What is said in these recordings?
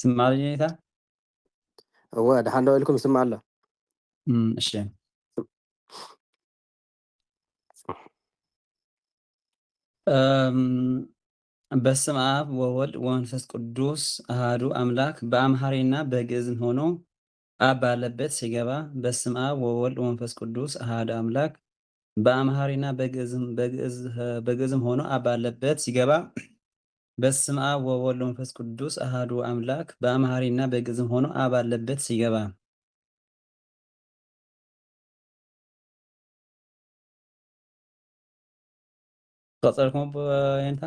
تسمعني انت؟ هو دحين لو لكم يسمع الله. እሺ በስመ አብ ወወልድ ወመንፈስ ቅዱስ አሃዱ አምላክ በአምሃሪና በግዕዝም ሆኖ አብ ባለበት ሲገባ በስመ አብ ወወልድ ወመንፈስ ቅዱስ አሃዱ አምላክ በአምሃሪና በግዕዝም ሆኖ አብ ባለበት ሲገባ በስመ አብ ወወልድ ወመንፈስ ቅዱስ አሃዱ አምላክ በአምሃሪና በግዕዝም ሆኖ አብ ባለበት ሲገባ ቀጸልኩም በእንታ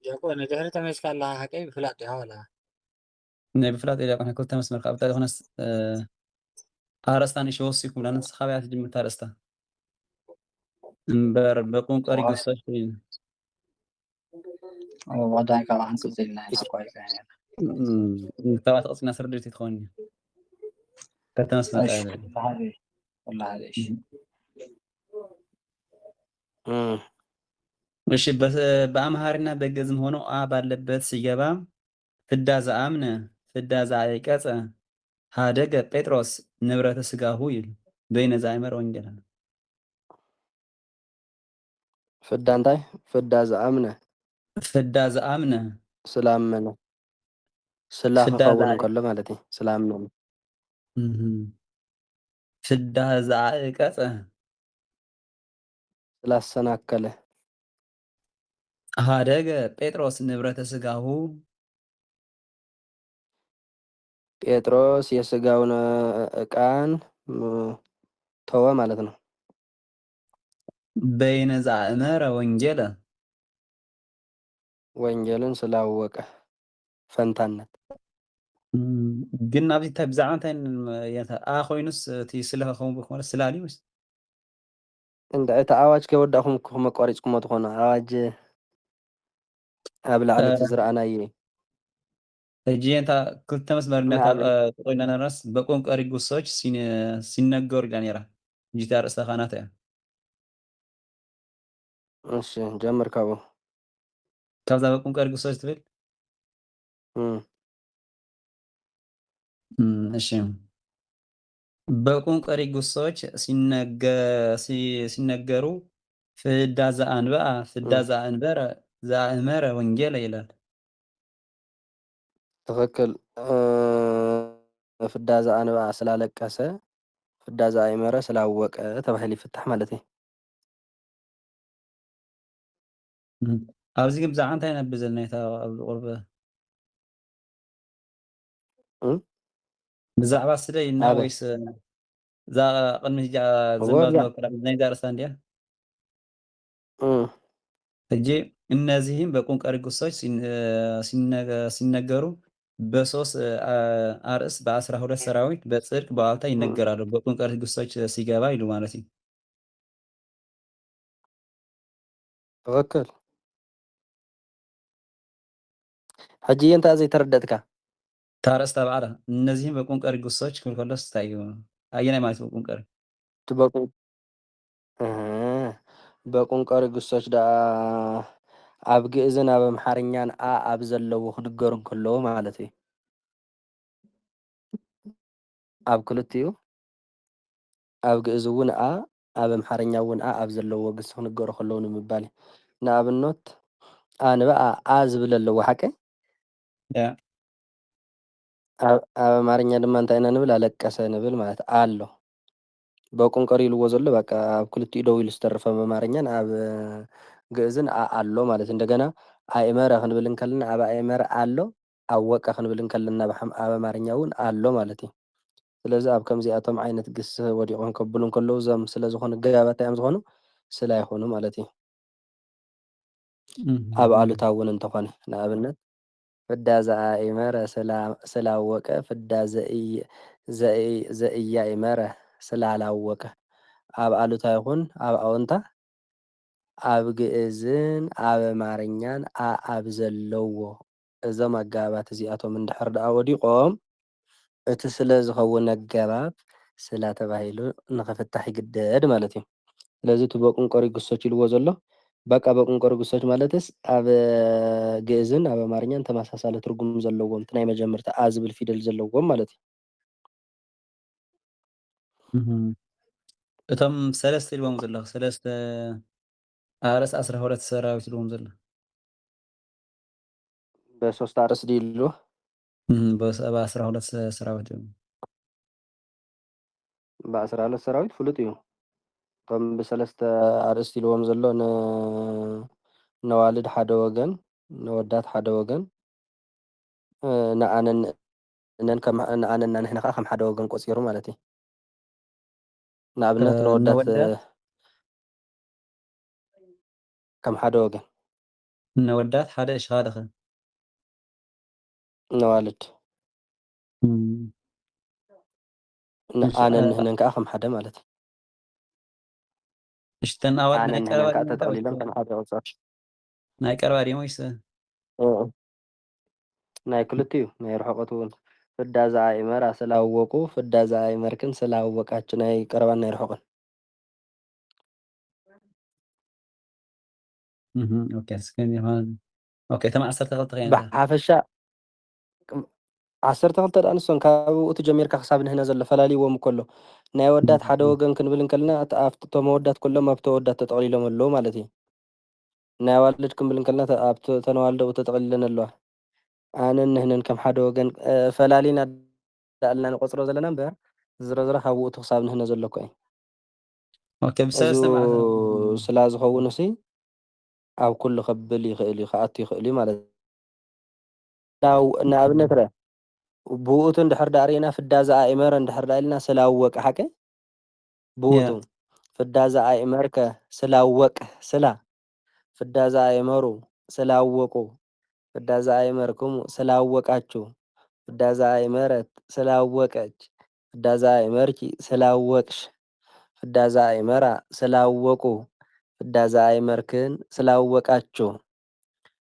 ዲያቆን ድሕሪ ተመይስካ ኣለካ ሓቀይ ብፍላጥ ዲኻ ወላ ናይ ብፍላጥ ኢላ ኮነ ክልተ መስመር ካብ ታይ ኮነስ ኣረስታ ንእሽተይ ወሲኩ ብላ ንስ ካበይ ትጅምር ኣረስታ እምበር በቁንቀሪ ግሶች ወዳይ ካብ ኣንቅፅ ኢልና ኢና ቋሪፃ ተባት ቅፅና ስርድት ትኸውን ክልተ መስመር ወላሂ እሺ በአምሃሪና በግዕዝም ሆኖ አ ባለበት ሲገባ ፍዳ ዘአምነ ፍዳ ዘአይቀጸ ሀደገ ጴጥሮስ ንብረተ ስጋሁ ይል በይነ ዘአይመረ ወንጌል ፍዳ እንታይ ፍዳ ዘአምነ ፍዳ ዘአምነ ስላመነ ስላኸኸውን ከሎ ማለት እዩ ስላመነ ፍዳ ዘአይቀጸ ስላሰናከለ ሀደገ ጴጥሮስ ንብረተ ስጋሁ ጴጥሮስ የስጋውን ዕቃን ተወ ማለት ነው። በይነ ዘአእመረ ወንጌለ ወንጌልን ስላወቀ ፈንታነት ግን ኣብዚ እንታይ ብዛዕባ እንታይ አ ኮይኑስ እቲ ስለኸኸውን ብኮነ ስላልዩስ እቲ ኣዋጅ ከይወዳእኹም ክመቋሪፅኩሞ ትኾኑ ኣዋጅ ኣብ ላዕሊ እቲ ዝረኣናዮ ሕጂ እንታ ክልተ መስመር ቆይና ነረስ በቆንቀሪ ጉሶች ሲነገሩ ኢላ ነራ እጅታ ርእስተ ካናት እያ እሺ ጀምር ካብኡ ካብዛ በቆንቀሪ ጉሶች ትብል እሺ በቆንቀሪ ጉሶች ሲነገሩ ፍዳ ዘአንበአ ፍዳ ዘአንበረ ዘአእመረ ወንጌለ ይላል። ትክክል ፍዳ ዘአንበአ ስላለቀሰ ፍዳ ዘአእመረ ስላወቀ ተባሂሉ ይፍታሕ ማለት እዩ። ኣብዚ ግን ብዛዕባ እንታይ ነብብ ዘለና ኣብ ቁርበ ብዛዕባ ስደይ እና ወይስ እዛ ቅድሚ ዘንባብ ናይ ዛርእስታ እንዲያ ሕጂ እነዚህም በቆንቀሪ ጉሶች ሲነገሩ በሶስት አርእስ በ12 ሰራዊት በጽድቅ በዋልታ ይነገራሉ። በቆንቀሪ ጉሶች ሲገባ ይሉ ማለት እዩ። ትክክል ሕጂ እንታይ ዘይተረደእትካ ታርእስታ በዓላ እነዚህም በቆንቀሪ ጉሶች ክብል ከሎስ እንታይ እዩ ኣየናይ ማለት በቆንቀሪ በቆንቀሪ ጉሶች ደኣ ኣብ ግእዝን ኣብ ኣምሓርኛን አ ኣብ ዘለዎ ክንገሩ ከለዉ ማለት እዩ። ኣብ ክልቲኡ ኣብ ግእዝ እውን አ ኣብ ኣምሓርኛ እውን አ ኣብ ዘለዎ ግስ ክንገሩ ከለዉ ንምባል ንኣብነት ኣንበኣ አ ዝብል ኣለዎ ሓቀ ኣብ ኣማርኛ ድማ እንታይ ኢና ንብል ኣለቀሰ ንብል ማለት ኣሎ በቆንቀሪ ኢልዎ ዘሎ በቃ ኣብ ክልቲኡ ደው ኢሉ ዝተረፈ ኣማርኛን ኣብ ግእዝን ኣሎ ማለት እንደገና ኣእመረ ክንብል እንከለና ኣብ ኣእመረ ኣሎ ኣወቀ ክንብል እንከለና ኣብ ኣማርኛ እውን ኣሎ ማለት እዩ። ስለዚ ኣብ ከምዚኣቶም ዓይነት ግስ ወዲቖም ከብሉ ከለዉ እዞም ስለዝኾኑ ገባባት እዮም ዝኾኑ ስላ ይኾኑ ማለት እዩ። ኣብ ኣሉታ እውን እንተኾነ ንኣብነት ፍዳ ዘአእመረ ስላወቀ ፍዳ ዘእያእመረ ስላላወቀ ኣብ ኣሉታ ይኹን ኣብ ኣወንታ ኣብ ግእዝን ኣብ ኣማርኛን ኣብ ዘለዎ እዞም ኣገባባት እዚኣቶም እንድሕር ደኣ ወዲቖም እቲ ስለ ዝኸውን ኣገባብ ስላ ተባሂሉ ንኽፍታሕ ይግደድ ማለት እዩ። ስለዚ እቲ በቁንቆሪ ግሶች ኢልዎ ዘሎ በቃ በቁንቆሪ ግሶች ማለትስ ኣብ ግእዝን ኣብ ኣማርኛን ተመሳሳሊ ትርጉም ዘለዎም እቲ ናይ መጀመርታ አ ዝብል ፊደል ዘለዎም ማለት እዩ። እቶም ሰለስተ ኢልዎም ዘለኹ ሰለስተ ኣርእስቲ 12 ሰራዊት ኢልዎም ዘሎ በሶስት ኣርእስቲ ድዩ በ12 ሰራዊት እዮም። ብ12 ሰራዊት ፍሉጥ እዩ። እቶም ብሰለስተ ኣርእስቲ ኢልዎም ዘሎ ነዋልድ ሓደ ወገን፣ ነወዳት ሓደ ወገን፣ ንኣነን ንኣነና ንሕና ከዓ ከም ሓደ ወገን ቆፂሩ ማለት እዩ። ንኣብነት ነወዳት ከም ሓደ ወገን፣ ነወዳት ሓደ ሽኻደኸ ነዋልድ ንኣነን ንሕነን ከዓ ከም ሓደ ማለት እዩ። እሽተን ኣዋልድ ናይ ኣነን ቀረባ ንሕነን ከዓ ተጠቕሊሎም ከም ሓደ ቁፅር ናይ ቀረባ ድዮም ወይስ ናይ ክልቲኡ ናይ ርሕቐት እውን ፍዳ ዝኣኢመራ ስላወቁ ፍዳ ዝኣኢመርክን ስላወቃችሁ ናይ ቀረባን ናይ ርሕቐን እቶም 12 ከ ብሓፈሻ 12 ደኣ ንሶን ካብኡ ጀሚርካ ክሳብ ንሕና ዘሎ ፈላልይዎም እከሎ ናይ ወዳት ሓደ ወገን ክንብል እንከልና እቶም ኣወዳት ኩሎም ኣብቲ ኣወዳት ተጠቕሊሎም ኣለዉ ማለት እዩ። ናይ ኣዋልድ ክንብል እንከልና ኣብቲ እተን ኣዋልድ ተጠቕሊለን ኣለዋ። ኣነን ንሕነን ከም ሓደ ወገን ፈላሊና ዳእልና ንቆፅሮ ዘለና እምበር ዝረዝረ ካብኡ እቲ ክሳብ ንሕና ዘሎ እኮ እዩ። እዚ ስላ ዝኸውን እሲ ኣብ ኩሉ ከብል ይኽእል እዩ ከኣቱ ይኽእል እዩ ማለት እዩ። ንኣብነት ረ ብኡቱ እንድሕር ዳ ርኢና ፍዳ ዝኣኢመረ እንድሕር ዳ ኢልና ስላወቀ ሓቀ ብኡቱ ፍዳ ዝኣኢመርከ ስላወቅ ስላ ፍዳ ዝኣኢመሩ ስላወቁ ፍዳ ዝኣኢመርክሙ ስላወቃችሁ ፍዳ ዝኣኢመረት ስላወቀች ፍዳ ዝኣኢመርኪ ስላወቅሽ ፍዳ ዝኣኢመራ ስላወቁ ፍዳ ዝኣኢመርክን ስላወቃችሁ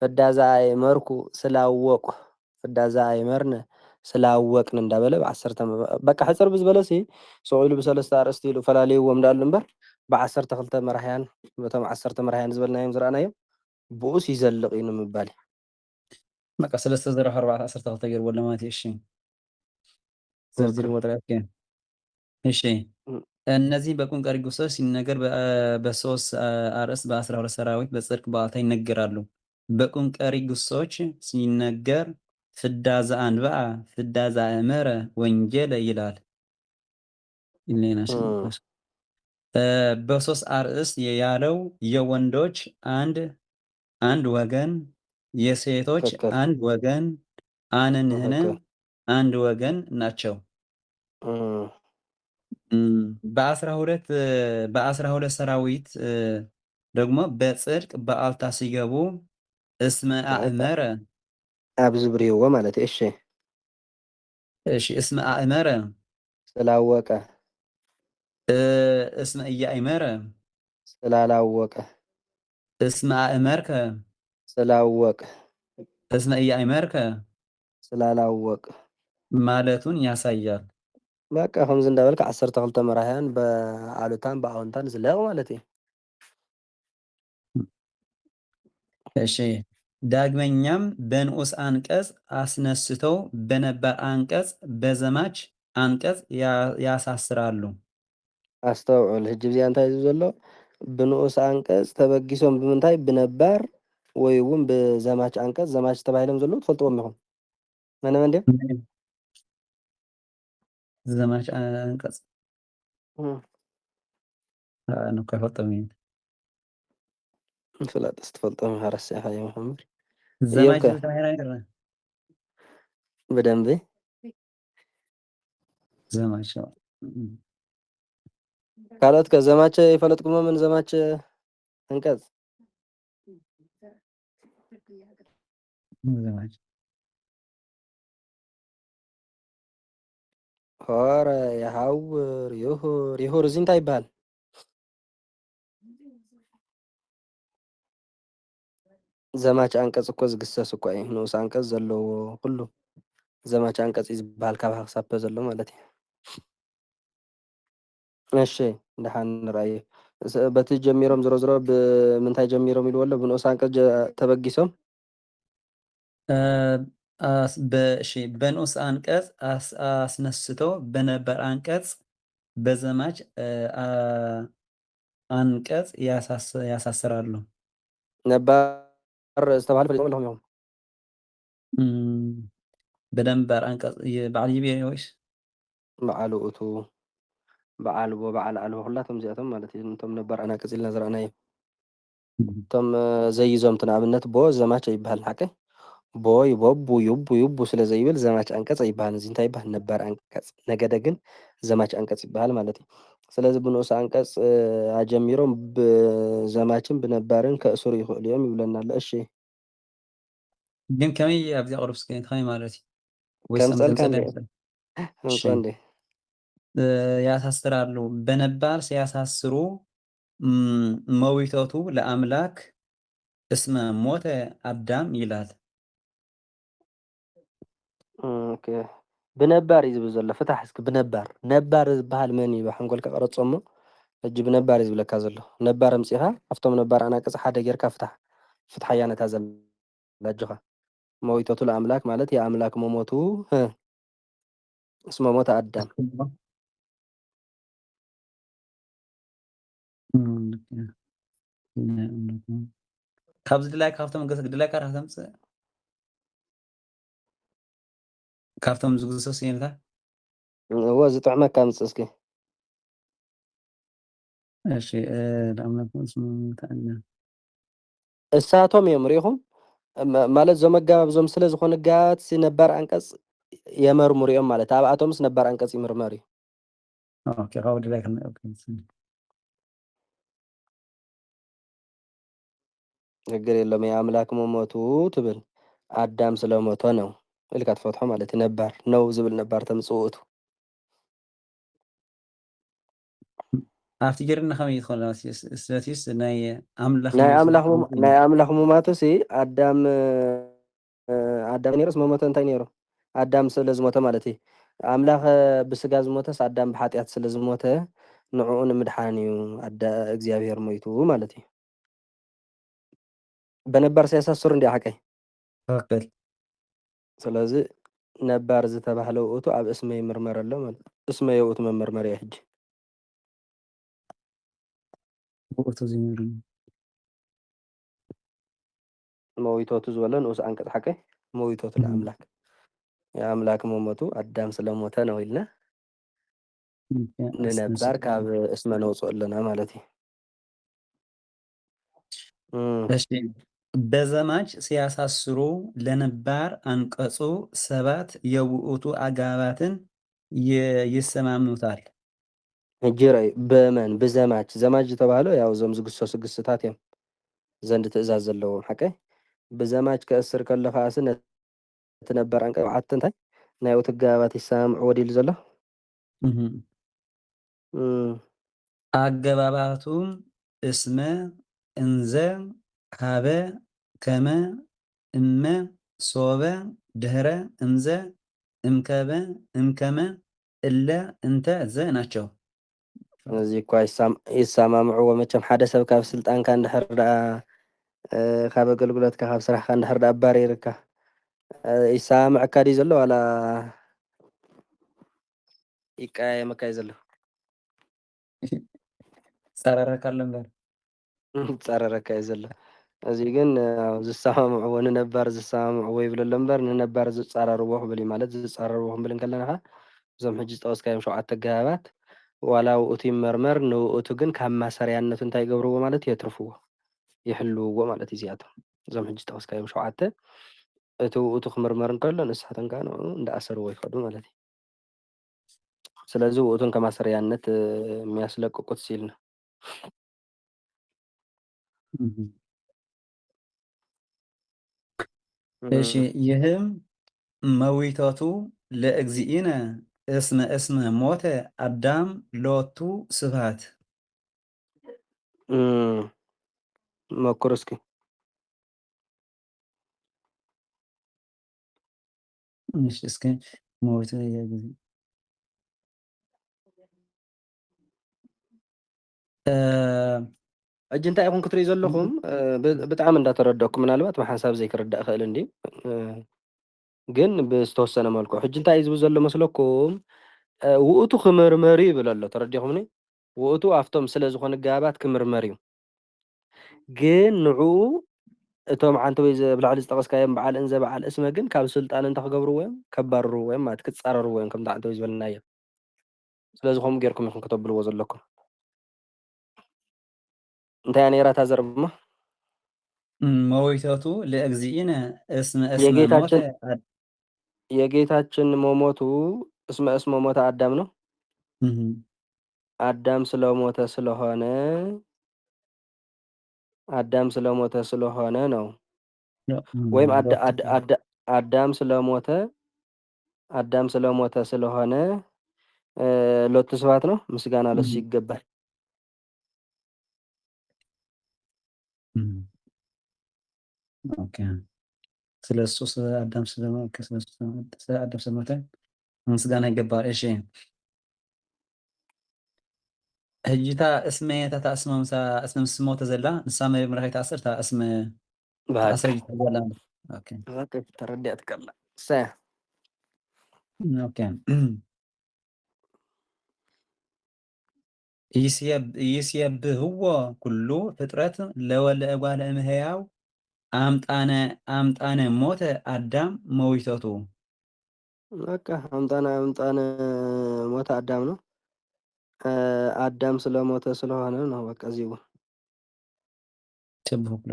ፍዳ ዝኣኢመርኩ ስላወቁ ፍዳ ዝኣኢመርነ ስላወቅን እንዳበለ ብዓሰርተ በቃ ሕፅር ብዝበለሲ ሰቂሉ ብሰለስተ ኣርእስቲ ኢሉ ፈላልይዎም እንዳሉ እምበር ብ12 መራሕያን በቶም 10 መራሕያን ዝበልናዮም ዝረኣናዮም ብኡስ ይዘልቕ እዩ ንምባል በቃ 3 0 4 12 ገይርዎ ማለት እዩ። እሺ ዘርዝርዎ ጥራይ እሺ እነዚህ በቁንቀሪ ግሶች ሲነገር በሶስት አርእስት በ12 ሰራዊት በጽድቅ በዓልታ ይነገራሉ። በቁንቀሪ ግሶች ሲነገር ፍዳ ዘአንበአ ፍዳ ዘአእመረ ወንጌል ይላል። በሶስት አርእስት ያለው የወንዶች አንድ ወገን፣ የሴቶች አንድ ወገን፣ አንንህነ አንድ ወገን ናቸው። በ12 ሰራዊት ደግሞ በጽድቅ በዓልታ ሲገቡ እስመ አእመረ ኣብዚ ብርይዎ ማለት እዩ። እሺ እስመ አእመረ ስላወቀ እስመ ኢያእመረ ስላላወቀ እስመ አእመርከ ስላወቀ እስመ ኢያእመርከ ስላላወቀ ማለቱን ያሳያል። በቃ ከምዚ እንዳበልካ 12 መራሕያን በአሉታን በአዎንታን ዝለቅ ማለት እዩ። እሺ ዳግመኛም በንዑስ አንቀጽ አስነስተው በነባር አንቀጽ በዘማች አንቀጽ ያሳስራሉ። አስተውዕል ሕጂ እዚኣ እንታይ እዩ ዘሎ ብንዑስ አንቀጽ ተበጊሶም ብምንታይ ብነባር ወይ እውን ብዘማች አንቀጽ ዘማች ተባሂሎም ዘለዉ ትፈልጥዎም ኢኹም መነመን ድዮም ዘማች አንቀጽ ንከይፈልጦም እዩ ፍላጥስ ትፈልጦም ኢኻ ረሲዕካዮም እምበር ዘማች ተባሂላ ብደንቢ ዘማች ካልኦት ከ ዘማች ይፈለጥኩሞምን ዘማች አንቀጽ ዘማች ሆረ የሃውር ይሁር ይሁር እዚ እንታይ ይበሃል? ዘማች አንቀጽ እኮ ዝግሰስ እኮ እዩ ንኡስ አንቀጽ ዘለዎ ኩሉ ዘማች አንቀጽ እዩ ዝበሃል ካብ ክሳብ ዘሎ ማለት እዩ። እሺ ድሓን ንርአዩ በቲ ጀሚሮም ዝሮ ዝሮ ብምንታይ ጀሚሮም ኢልዎ ኣሎ ብንኡስ አንቀጽ ተበጊሶም በንዑስ አንቀጽ አስነስቶ በነባር አንቀጽ በዘማች አንቀጽ ያሳስራሉ። ነባር ዝተባህለ ፈሊጦም ኣለኹም ኢኹም በነባር አንቀጽ በዓል ይቤ ወይስ በዓል ውእቱ በዓል ቦ በዓል አልቦ ኩላቶም እዚኣቶም ማለት እዩ እቶም ነባር ኣናቅጽ ኢልና ዝረአናዮም እቶም ዘይዞምቲ ንኣብነት ቦ ዘማች ኣይበሃል ሓቀ ቦ ይቦቡ ይቡ ይቡ ስለ ዘይብል ዘማች አንቀጽ ኣይበሃል እዚ እንታይ ይበሃል ነባር አንቀጽ ነገደ ግን ዘማች አንቀጽ ይበሃል ማለት እዩ ስለዚ ብንኡስ አንቀጽ ኣጀሚሮም ብዘማችን ብነባርን ከእስሩ ይኽእሉ እዮም ይብለና ኣሎ እሺ ግን ከመይ ኣብዚኣ ቅርብ ስከ ከመይ ማለት እዩ ወይስ ከምፀልካ እንዴ እሺ ከምፀ እንዴ ያሳስራሉ በነባር ሲያሳስሩ መዊቶቱ ለአምላክ እስመ ሞተ አዳም ይላል። ኦኬ ብነባር እዩ ዝብል ዘሎ ፍታሕ እስኪ ብነባር ነባር ዝበሃል መን እዩ ሓንጎልካ ቀረፆሞ ሕጂ ብነባር እዩ ዝብለካ ዘሎ ነባር ኣምፂኻ ካብቶም ነባር ኣናቅጽ ሓደ ጌርካ ፍታሕ ፍትሓያ ነታ ዘላ እጅኻ መዊቶቱ ለኣምላክ ማለት የኣምላክ መሞቱ እስመ ሞተ አዳም ካብዚ ድላይ ካብቶም ድላይ ካራ ተምፅእ ካብቶም ዝግዝእሶ ስንልካ እዎ ዝጥዕመካ ምፅእ እስኪ እሺ ለኣምላክ እሳቶም እዮም ሪኢኹም ማለት ዞም ኣገባብዞም ስለ ዝኾነ ጋት ነባር አንቀጽ የመርምሩ እዮም ማለት ኣብኣቶምስ ነባር አንቀጽ ይምርመር እዩ ኦኬ ካብኡ ድላይ ችግር የሎም የአምላክ መሞቱ ትብል አዳም ስለሞተ ነው ኢልካ ትፈትሖ ማለት እዩ ነባር ነው ዝብል ነባር ተምፅውእቱ ኣብቲ ጌርና ከመይ ይትኾን ስለቲስ ናይ ኣምላኽ ሙማቱ ሲ ኣዳም ነይሮስ መሞተ እንታይ ነይሩ ኣዳም ስለ ዝሞተ ማለት እዩ ኣምላኽ ብስጋ ዝሞተስ ኣዳም ብሓጢኣት ስለ ዝሞተ ንዕኡ ንምድሓን እዩ እግዚኣብሔር ሞይቱ ማለት እዩ በነባር ሲያሳስሩ እንዲ ሓቀይ ትክክል ስለዚ ነባር ዝተባህለ ውእቱ ኣብ እስመ ይምርመር ኣሎ ማለት እስመ የውእቱ መመርመሪ እያ ሕጂ ውእቱ ዝምር መዊቶቱ ዝበሎ ንኡስ አንቀጽ ሓቀይ መዊቶቱ ለኣምላክ የአምላክ መሞቱ ኣዳም ስለሞተ ነው ኢልና ንነባር ካብ እስመ ነውፅኦ ኣለና ማለት እዩ እሺ በዘማች ሲያሳስሩ ለነባር አንቀጹ ሰባት የውእቱ አጋባትን ይሰማሙታል ሕጂ ራእዩ በመን ብዘማች ዘማች ዝተባህሎ ያው እዞም ዝግሰሱ ግስታት እዮም ዘንዲ ትእዛዝ ዘለዎም ሓቀይ ብዘማች ከእስር ከሎ ከኣሲ ነቲ ነባር አንቀጽ ዓቲ እንታይ ናይ ውእቱ ኣገባባት ይሰማምዑ ወዲሉ ዘሎ አገባባቱም እስመ እንዘ ሃበ ከመ እመ ሶበ ድህረ እንዘ እምከበ እምከመ እለ እንተ ዘ ናቸው እዚ እኳ ይሰማምዕዎ መቸም ሓደ ሰብ ካብ ስልጣንካ እንድሕር ደኣ ካብ ኣገልግሎትካ ካብ ስራሕካ እንድሕር ደኣ ኣባሪርካ ይሰማምዐካ ድዩ ዘሎ ዋላ ይቀያየመካ እዩ ዘሎ ፀረረካ ኣሎ እምበር ፀረረካ እዩ ዘሎ እዚ ግን ዝሰማምዕዎ ንነባር ዝሰማምዕዎ ይብል ኣሎ እምበር ንነባር ዝፃረርዎ ክብል እዩ ማለት ዝፃረርዎ ክንብል ከለና ከዓ እዞም ሕጂ ዝጠቀስካዮም 7 ኣገባባት ዋላ ውእቱ ይመርመር ንውእቱ ግን ካብ ማሰርያነቱ እንታይ ይገብርዎ ማለት የትርፍዎ ይሕልውዎ ማለት እዩ እዚኣቶም እዞም ሕጂ ዝጠቀስካዮም 7 እቲ ውእቱ ክምርመር እንከሎ ንስሓቶም ከዓ ንዕኡ እንዳኣሰርዎ ይኸዱ ማለት እዩ ስለዚ ውእቱን ከማሰርያነት የሚያስለቅቁት ሲል ነው እሺ ይህም መዊቶቱ ለእግዚእነ እስመ ሞተ አዳም ሎቱ ስብሐት ሞክሩ እስኪ እሺ እስኪ ሞተ ሕጂ እንታይ ኢኹም ክትሪኡ ዘለኹም ብጣዕሚ እንዳተረዳእኩም ምናልባት ብሓንሳብ ዘይክርዳእ ክእል እንዲ ግን ብዝተወሰነ መልክዑ ሕጂ እንታይ እዩ ዝብል ዘሎ መስለኩም ውእቱ ክምርመር እዩ ይብል ኣሎ ተረዲኹምኒ ውእቱ ኣብቶም ስለ ዝኾነ ጋባት ክምርመር እዩ ግን ንዑ እቶም ሓንቲ ወይ ብላዕሊ ዝጠቐስካዮም በዓል እንዘ በዓል እስመ ግን ካብ ስልጣን እንታይ ክገብርዎ እዮም ከባርርዎ እዮም ማለት ክፃረርዎ እዮም ከምቲ ሓንቲ ወይ ዝበለና እዮም ስለዚ ከምኡ ጌርኩም ኢኹም ከተብልዎ ዘለኩም እንታይ እያ ነይራ እታ ዘርማ መዊተቱ ለእግዚእነ እስመ ሞተ የጌታችን መሞቱ እስመ ሞተ አዳም ነው አዳም ስለሞተ ስለሆነ ነው ወይም አዳም ስለሞተ ስለሆነ ሎቱ ስብሐት ነው ምስጋና ለሱ ይገባል ኦኬ ስለሱ አዳም ስለሞተ ምስጋና ይገባል እሺ ሕጂታ እስመታ እስመ ምስ ሞተ ዘላ ንሳ መራኺት ኣስርታ እስመ ተኣስረጅ ዘላ ኦኬ ተረዲእት ከላ ኦኬ ይስየብህዎ ኩሉ ፍጥረት ለወለ እጓለ እምህያው አምጣነ ሞተ አዳም መዊተቱ በቃ አምጣነ ሞተ አዳም ነው አዳም ስለሞተ ስለሆነ ነው በቃ እዚሁ ትብሁ ብሎ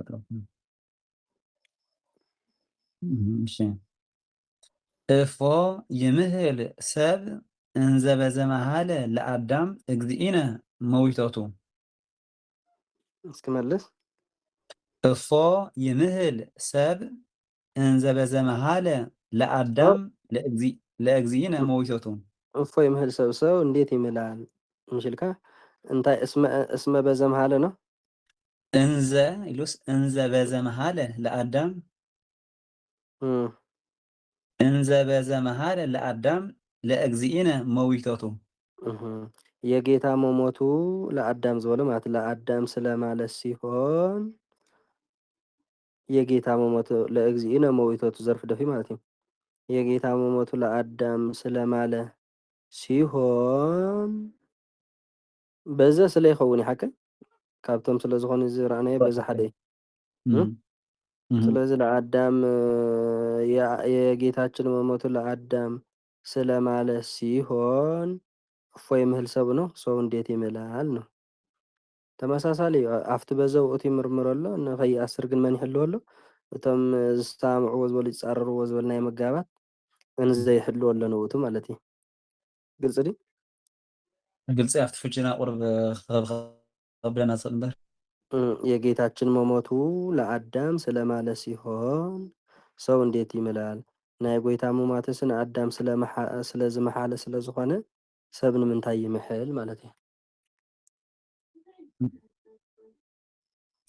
እሺ እፎ ይምህል ሰብ እንዘ በዘመሃለ ለአዳም እግዚእነ መዊተቱ እስክመልስ እፎ ይምህል ሰብ እንዘ በዘመሃለ ለአዳም ለእግዚእነ መዊተቱ እፎ ይምህል ሰው እንዴት ይምላል ምሽልካ እንታይ እስመ በዘመሃለ ነው እንዘ ኢሉስ እንዘ በዘመሃለ ለአዳም እንዘ በዘመሃለ ለአዳም ለእግዚእነ መዊተቱ የጌታ መሞቱ ለአዳም ዝበለ ማለት ለአዳም ስለማለት ሲሆን የጌታ መሞቱ ለእግዚእነ መዊተቱ ዘርፍ ደፊ ማለት ነው የጌታ መሞቱ ለአዳም ስለማለ ሲሆን በዛ ስለ ይኸውን ይሓከ ካብቶም ስለ ዝኾነ ዝረአናዮ በዛ ሓደ ስለዚህ ለአዳም የጌታችን መሞቱ ለአዳም ስለማለት ሲሆን እፎይ ምህል ሰብ ነው ሰው እንዴት ይምላል ነው ተመሳሳሊ አፍቲ በዘው እቲ ምርምረሎ ነኸይ 10 ግን መን ይሕልወሎ እቶም ዝስተምዕዎ ዝበሉ ይፃረርዎ ዝበሉ ናይ መጋባት እንዘ ይሕልወሎ ነው እቲ ማለት እዩ ግልጽ ዲ ግልጽ አፍቲ ፍቺና ቁርብ ከብለና ጽንበር የጌታችን መሞቱ ለአዳም ስለማለት ሲሆን ሰው እንዴት ይምላል ናይ ጎይታ መማተስን አዳም ስለዝመሓለ ስለዝኾነ ሰብ ንምንታይ ይምሕል ማለት እዩ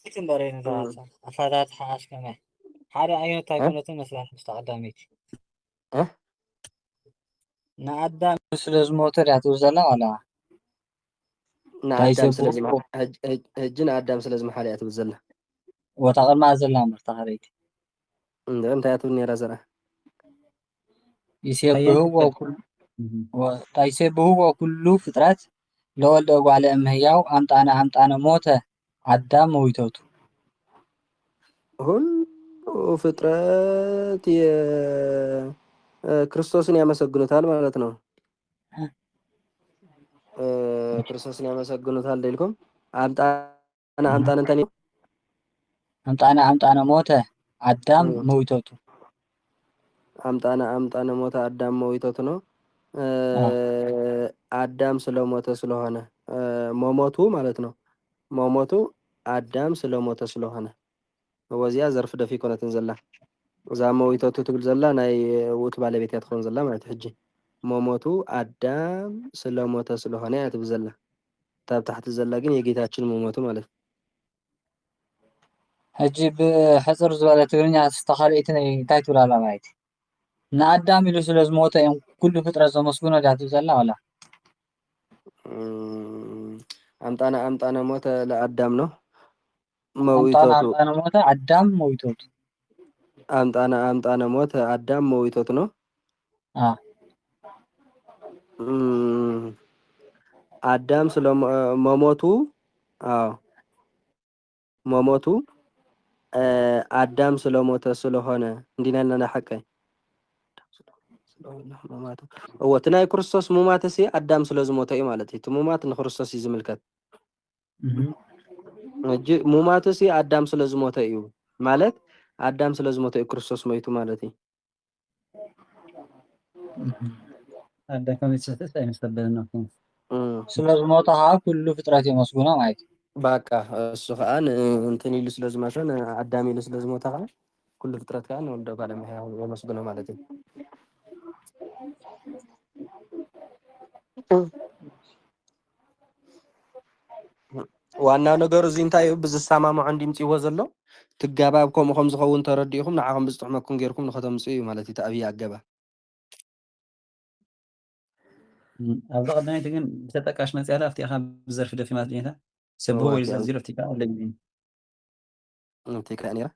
ክንበረኝ ተባልሳ አፋታት ሓስ ከመይ ሓደ ዓይነት ታይኮነትን መስላት ምስተቀዳሚት ንአዳም ስለዝሞተ ዳ ትብዘላ ዋላ ንአዳም ስለዝመሓለ እያ ትብል ዘላ ወታ ቅድማ ዘላ ምርታ ከረይቲ እንታይ ትብል ነይራ ዘራ ይሴብህዎ ኩሉ ፍጥረት ለወልደ እጓለ እምህያው አምጣነ ሞተ አዳም መዊተቱ ሁሉ ፍጥረት ክርስቶስን ያመሰግኑታል ማለት ነው ክርስቶስን ያመሰግኑታል ደልኩም አምጣነ እንተኒ አምጣነ ሞተ አዳም መዊተቱ አምጣነ ሞተ አዳም መዊተቱ ነው አዳም ስለሞተ ስለሆነ መሞቱ ማለት ነው መሞቱ አዳም ስለሞተ ስለሆነ ወዚያ ዘርፍ ደፊ ኮነትን ዘላ እዛ መዊተቱ ትብል ዘላ ናይ ውእቱ ባለቤት ትኾን ዘላ ማለት ሕጂ መሞቱ አዳም ስለሞተ ስለሆነ ያ ትብል ዘላ ታብ ታሕቲ ዘላ ግን የጌታችን መሞቱ ማለት ሕጂ ብሕፅር ዝበለ ትግርኛ ዝተኻልኢት እንታይ ትብላላ ማለት ንአዳም ኢሉ ስለዝሞተ እዮም ኩሉ ፍጥረት ዘመስግኖ ዳ ትብል ዘላ ዋላ أمطانا موت لأدم نو أمطانا مويتوتو أمطانا موت عدام مويتوت. أمطانا موت أدم مويتوتو نو አዳም ስለ መሞቱ መሞቱ አዳም ስለሞተ ስለሆነ እንዲናና ሐቀ ወት ናይ ክርስቶስ ሙማት ሲ አዳም ስለዝሞተ እዩ ማለት እዩ ሙማት ንክርስቶስ እዩ ዝምልከት እጂ ሙማት ሲ አዳም ስለዝሞተ እዩ ማለት አዳም ስለዝሞተ እዩ ክርስቶስ ሞይቱ ማለት እዩ አዳም ከመሰተስ አይመስልብንም ስለዝሞተ ኩሉ ፍጥረት የመስጉኖ ማለት እዩ በቃ እሱ ከዓ እንትን ኢሉ ስለዝመሰን አዳም ኢሉ ስለዝሞተ ከዓ ኩሉ ፍጥረት ከዓ ንወልደ እጓለ እመሕያው የመስግኖ ማለት እዩ ዋናው ነገሩ እዚ እንታይ እዩ ብዝሰማምዖን ድምፂዎ ዘሎ ትጋባብ ከምኡ ዝኸውን ተረዲእኹም ንዓኹም ብዝጥዕመኩም ጌርኩም ንኸተምፅኡ እዩ ማለት እዩ ተኣብይ ኣገባ ኣብ ቀዳማይቲ ግን ተጠቃሽ መፅያላ ኣብቲኻ ብዘርፊ ደፊ ማለት ኔታ ስቡህ ወይ ዘንዚሮ ኣብቲካ ኣለግዚ ኣብቲካ ነራ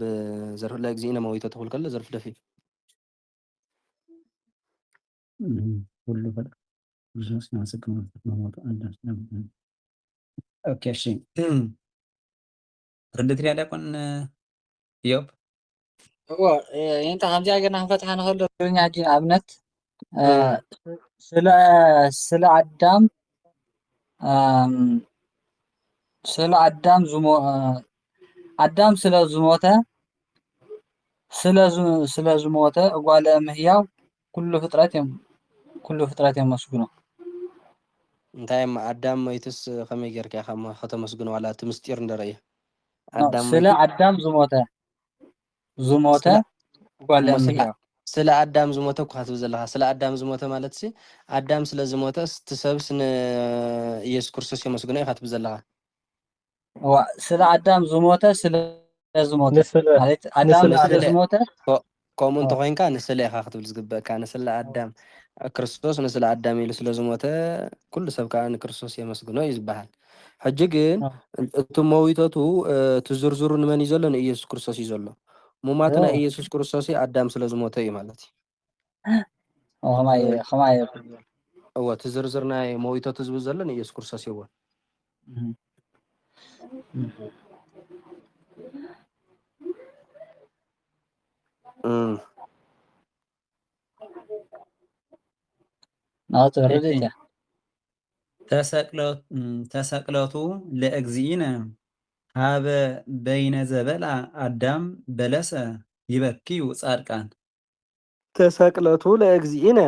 ብዘርፊ ላይ ግዚእነ መዊቶ ትኽብል ከሎ ዘርፊ ደፊ ሁሉ ፈጣሪ ብዙስ ናስክም መሞቱ አንዳስ ኦኬ እሺ ርድት ሪያ ዲያቆን ኢዮብ ይንታ ከምዚኣ ገርና ክንፈትሓ ንኽእል ዶኛ ሕጂ ንኣብነት ስለ አዳም አዳም ስለ ዝሞተ እጓለ እመሕያው ኩሉ ፍጥረት የመስግኖ እንታይ አዳም ሞይትስ ከመይ ጌርካ ኢኻ ከተመስግኖ ዋላ እቲ ምስጢር እንደረእየ ስለ አዳም ዝሞተ እጓለ እመሕያው ስለ አዳም ዝሞተ እኳ ክትብል ዘለካ ስለ አዳም ዝሞተ ማለት ሲ አዳም ስለ ዝሞተ እቲ ሰብስ ንኢየሱስ ክርስቶስ የመስግኖ ኢኻ ትብል ዘለካ ስለ አዳም ዝሞተ ማለት አዳም ስለ ዝሞተ ከምኡ እንተኮይንካ ንስለ ኢኻ ክትብል ዝግበአካ ንስለ አዳም ክርስቶስ ንስለ አዳም ኢሉ ስለ ዝሞተ ኩሉ ሰብ ከዓ ንክርስቶስ የመስግኖ እዩ ዝበሃል ሕጂ ግን እቲ መዊተቱ እቲ ዝርዝሩ ንመን እዩ ዘሎ ንኢየሱስ ክርስቶስ እዩ ዘሎ ሙማት ናይ ኢየሱስ ክርስቶስ አዳም ስለ ዝሞተ እዩ ማለት እዩ ከማይ እወ እቲ ዝርዝር ናይ መዊተቱ ዝብል ዘሎ ንኢየሱስ ክርስቶስ እዩ ተሰቅለቱ ለእግዚእነ ሃበ በይነ ዘበልዐ አዳም በለሰ ይበክዩ ጻድቃን ተሰቅለቱ ለእግዚእነ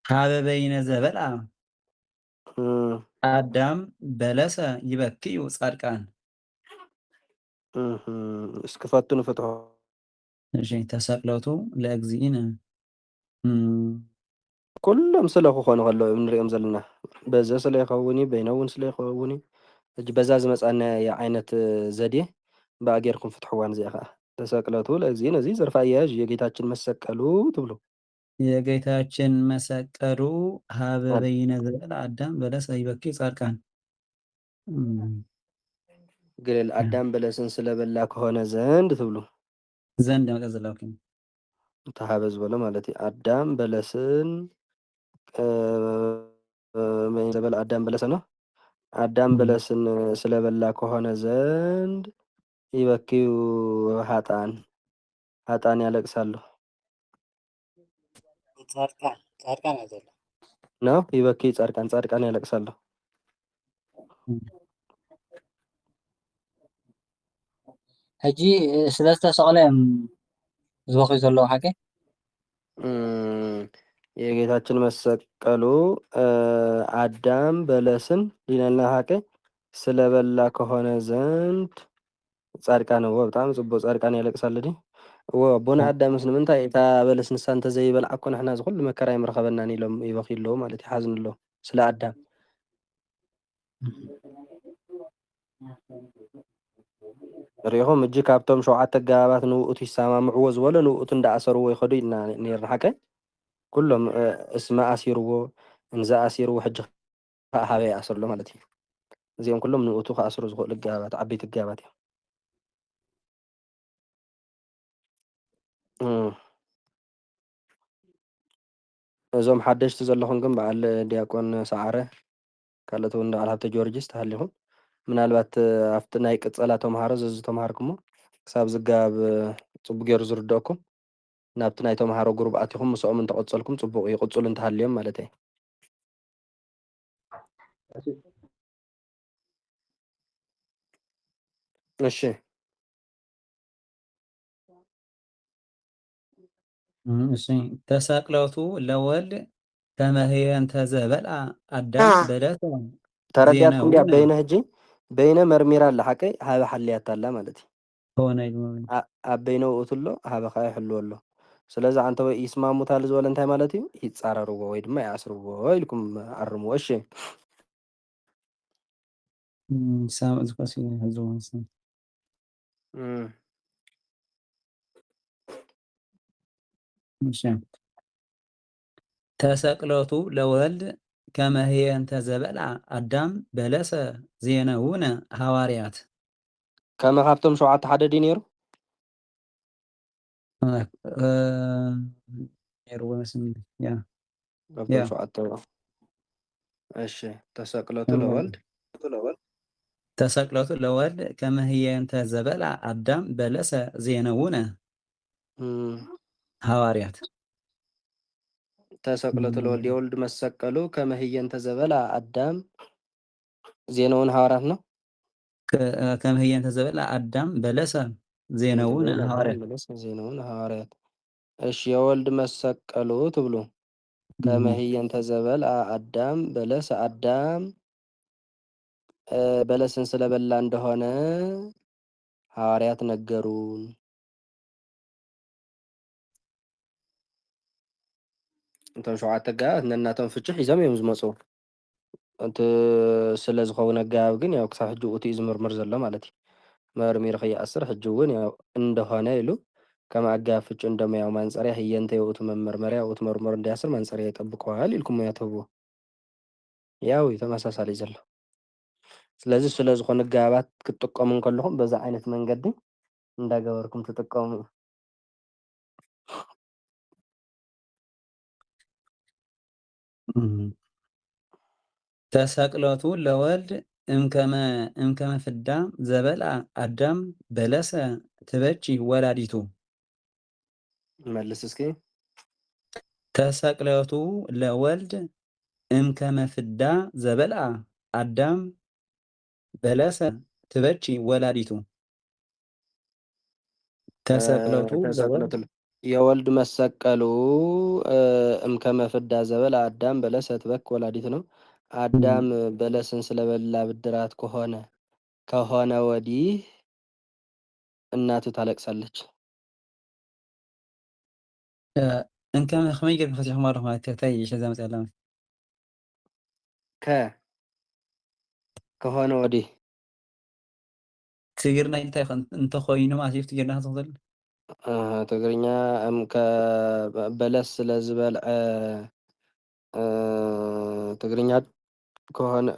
ሃበ በይነ ዘበልዐ አዳም በለሰ ይበክዩ ጻድቃን እስክፈቱ ንፍትሖ እሺ ተሰቅለቱ ለእግዚእነ ኩሎም ስለ ክኾኑ ከለዉ ንሪኦም ዘለና በዘ ስለ ይኸውን በይነ እውን ስለ ይኸውን እጅ በዛ ዝመፃና የዓይነት ዘዴ በኣ ጌርኩም ፍትሕዋን እዚኣ ከዓ ተሰቅለቱ ለእግዚእነ እዚ ዘርፋ አያያዥ የጌታችን መሰቀሉ ትብሉ የጌታችን መሰቀሉ ሃበ በይነ ዘበልዐ አዳም በለሰ ይበክዩ ጻድቃን ግልል አዳም በለስን ስለበላ ከሆነ ዘንድ ትብሉ ዘንድ መቀ ዘላኩም ተሃበ ዝበሎ ማለት እዩ አዳም በለስን ዘበል አዳም በለሰ ነው አዳም በለስን ስለበላ ከሆነ ዘንድ ይበክዩ ሀጣን ያለቅሳሉ ጻድቃን አይደለ ነው ይበክዩ ጻድቃን ያለቅሳሉ ሕጂ ስለዝተሰቕለ እዮም ዝበክዩ ዘለዉ ሓቂ የጌታችን መሰቀሉ አዳም በለስን ሊነልና ሀቀ ስለበላ ከሆነ ዘንድ ጻድቃን በጣም ጽቡቅ ጻድቃን ያለቅሳሉ ዲ አቦና አዳምስ ንምንታይ እታ በለስ ንሳ እንተዘይበልዓ እኮ ንሕና እዚ ኩሉ መከራ ይምረኸበናን ኢሎም ይበክዩ ኣለዉ ማለት ይሓዝኑ ኣለዉ ስለ አዳም ሪኢኹም እጂ ካብቶም 7 ገባባት ንውእቱ ይሰማምዕዎ ዝበሎ ንውእቱ እንዳኣሰርዎ ይኸዱ ኢና ነርና ሓቀ ኩሎም እስመ ኣሲርዎ እንዘ ኣሲርዎ ሕጂ ሃበይ ይኣስርሎ ማለት እዩ። እዚኦም ኩሎም ንኡቱ ክኣስሩ ዝኽእሉ ገባባት ዓበይቲ ገባባት እዮም። እዞም ሓደሽቲ ዘለኹም ግን በዓል ዲያቆን ሰዓረ ካልኦት እውን በዓል ሃብተ ጊዮርጊስ ተሃሊኹም ምናልባት ኣብቲ ናይ ቅፀላ ተምሃሮ ዘዚ ተምሃርኩሞ ክሳብ ዝጋብ ፅቡቅ ገይሩ ዝርድአኩም ናብቲ ናይ ተምሃሮ ጉሩብ ኣቲኹም ምስኦም እንተቐፀልኩም ፅቡቅ እዩ ቅፁል እንተሃልዮም ማለት እየ። እሺ እሺ ተሰቅለቱ ለወልድ ከመ ህየንተ ዘበልዓ አዳም በለተ ተረዲያትኩም ዲያ ዜነውን በይነ ሕጂ በይነ መርሚራ ኣላ ሓቀይ ሃበ ሓልያታ ኣላ ማለት እዩ። ሆነ ኣብ በይነ ውእቱ ኣሎ ሃበ ከዓ ይሕልዎ ኣሎ። ስለዚ አንተ ወይ ይስማሙታል ዝበለ እንታይ ማለት እዩ ይፃረርዎ ወይ ድማ ይኣስርዎ ኢልኩም ኣርምዎ። እሺ ሳምዕ ዝኮሲ ህዝቦ እሺ ተሰቅለቱ ለወልድ ከመ ህየንተ ዘበልዓ አዳም በለሰ ዜነውን ሐዋርያት ከመ ካብቶም 7 ሓደ ዲ ነይሩ ነይርዎ መስል ያ ካብቶም 7 እሺ ተሰቅለቱ ለወልድ ተሰቅለቱ ለወልድ ከመ ህየንተ ዘበልዓ አዳም በለሰ ዜነውን ሐዋርያት ተሰቅለቱ ለወልድ የወልድ መሰቀሉ ከመ ህየንተ ዘበልዓ አዳም ዜነውን ሐዋርያት ነው። ከመ ህየንተ ዘበልዓ አዳም በለሰ ዜነውን ሐዋርያት ዜነውን ሐዋርያት። እሺ የወልድ መሰቀሉ ትብሉ ከመ ህየንተ ዘበልዓ አዳም በለሰ አዳም በለስን ስለበላ እንደሆነ ሐዋርያት ነገሩን። እንቶም 7 ገባባት ነናቶም ፍቺ ሒዞም እዮም ዝመፁ እቲ ስለ ዝኸውን ኣገባብ ግን ያው ክሳብ ሕጂ ውእቱ እዩ ዝምርምር ዘሎ ማለት እዩ። መርሚሩ ከይኣስር ሕጂ እውን ያው እንደሆነ ኢሉ ከም ኣገባብ ፍቺ እንደመያው ማንፀርያ ህየንተ የውእቱ መመርመሪያ ውእቱ መርምሮ እንዲያስር ማንፀርያ ይጠብቀዋል ኢልኩም እያ ትህብዎ። ያው እዩ ተመሳሳሊ ዘሎ። ስለዚ ስለ ዝኾኑ ኣገባባት ክትጥቀሙ ከለኹም በዛ ዓይነት መንገዲ እንዳገበርኩም ትጥቀሙ። ተሰቅለቱ ለወልድ እምከመ ፍዳ ዘበልዓ አዳም በለሰ ትበጪ ወላዲቱ መልስ እስኪ ተሰቅለቱ ለወልድ እምከመ ፍዳ ዘበልዓ አዳም በለሰ ትበጪ ወላዲቱ ተሰቅለቱ የወልድ መሰቀሉ እምከመ ፍዳ ዘበልዓ አዳም በለሰ ትበክ ወላዲቱ ነው። አዳም በለስን ስለበላ ብድራት ከሆነ ወዲህ እናቱ ታለቅሳለች። እንከመ ከመይ ጌርኩም ፈቲሕኩም ኣለኹ ማለት እንታይ ሸዛ መፅያ ኣላ ከሆነ ወዲህ ትግርና እንታይ እንተኮይኑ ማለት እዩ ትግርና ክትኽእል ትግርኛ በለስ ስለ ዝበልዐ ትግርኛ ከሆነ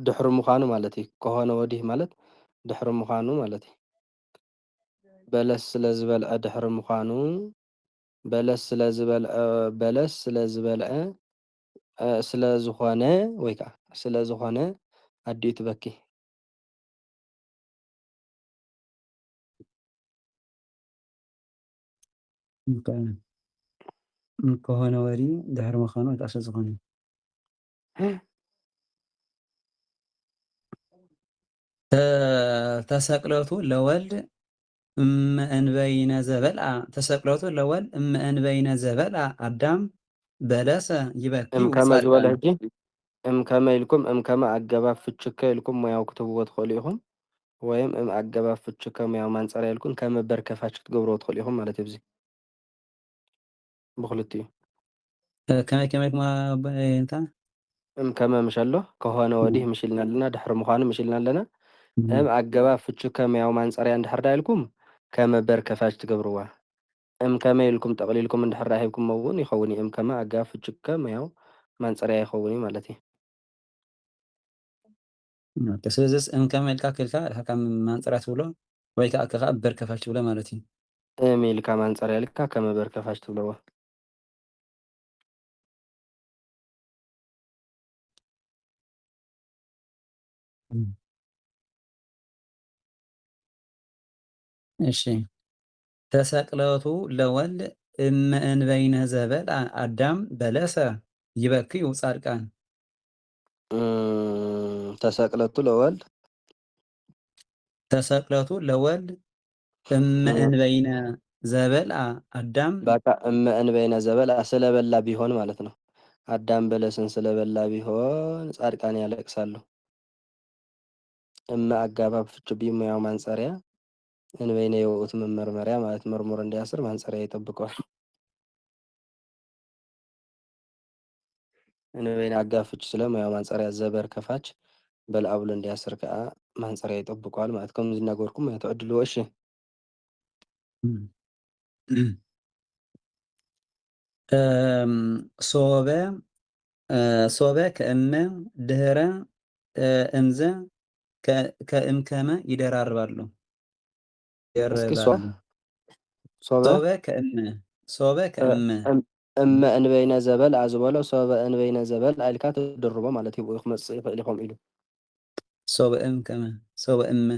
ድሕሪ ምዃኑ ማለት እዩ። ከሆነ ወዲህ ማለት ድሕሪ ምዃኑ ማለት እዩ። በለስ ስለ ዝበልዐ ድሕሪ ምዃኑ በለስ ስለ ዝበልዐ ስለ ዝኾነ ወይ ከዓ ስለ ዝኾነ ኣዲኡ ትበኪ። ከሆነ ወዲህ ድሕሪ ምዃኑ ወይ ከዓ ስለ ዝኾነ ተሰቅለቱ ለወልድ እምእንበይነ ዘበልዓ ተሰቅለቱ ለወልድ እምእንበይነ ዘበልዓ አዳም በለሰ ይበኪ እምከመ ዝበለ ሕጂ እምከመ ኢልኩም እምከመ ኣገባብ ፍችከ ኢልኩም ሙያው ክትህብዎ ትኽእሉ ኢኹም ወይም ኣገባብ ፍችከ ሙያው ማንፀርያ ኢልኩም ከመ በርከፋች ክትገብርዎ ትኽእሉ ኢኹም ማለት እዩ። እዚ ብክልቲኡ ከመይ እንታይ እምከመ ምሽ ኣሎ ከሆነ ወዲህ ምሽ ኢልና ኣለና ድሕሪ ምዃኑ ምሽ ኢልና ኣለና ኣገባብ ፍችከ ሙያው ማንፀርያ እንድሕር ዳ ኢልኩም ከመ በርከፋች ትገብርዋ እምከመ ኢልኩም ጠቕሊልኩም እንድሕር ሂብኩም እውን ይኸውን እዩ። እምከመ ኣገባብ ፍችከ ሙያው ማንፀርያ ይኸውን እዩ ማለት እዩ። ስለዚ እምከመ ኢልካ ክልካ ከም ማንፀርያ ትብሎ ወይ ከዓ ከ በር ከፋች ትብሎ ማለት እዩ። ኢልካ ማንፀርያ ኢልካ ከመ በር ከፋች ትብለዎ። እሺ ተሰቅለቱ ለወልድ እመ እንበይነ ዘበልዐ አዳም በለሰ ይበክዩ ጻድቃን። ተሰቅለቱ ለወልድ ተሰቅለቱ ለወልድ እመ እንበይነ ዘበልዐ አዳም በቃ እመ እንበይነ ዘበልዐ ስለበላ ቢሆን ማለት ነው። አዳም በለስን ስለበላ ቢሆን ጻድቃን ያለቅሳሉ። እመ አጋባብ ፍቹ ቢሙያው ማንጸሪያ እንበይነ የውእቱ መመርመሪያ ማለት መርሙር እንዲያስር ማንጸሪያ ይጠብቀዋል። እንበይነ አጋብ ፍቹ ስለሙያው ማንጸሪያ ዘበር ከፋች በልአብሎ እንዲያስር ከዓ ማንጸሪያ ይጠብቀዋል ማለት ከም ዝናገርኩም ተዕድልዎ። እሺ ሶበ ሶበ ከእመ ድህረ እምዘ ከእምከመ ይደራርባሉ እስኪ ይደርባሉ። ሶበ ሶበ ከእመ ሶበ ከእመ እመ እንበይነ ዘበልዐ ዝበሎ ሶበ እንበይነ ዘበልዐ ኢልካ ትድርቦ ማለት እዩ ክመጽእ ይኽእል ኢኹም ኢሉ ሶበ እምከመ ሶበ እመ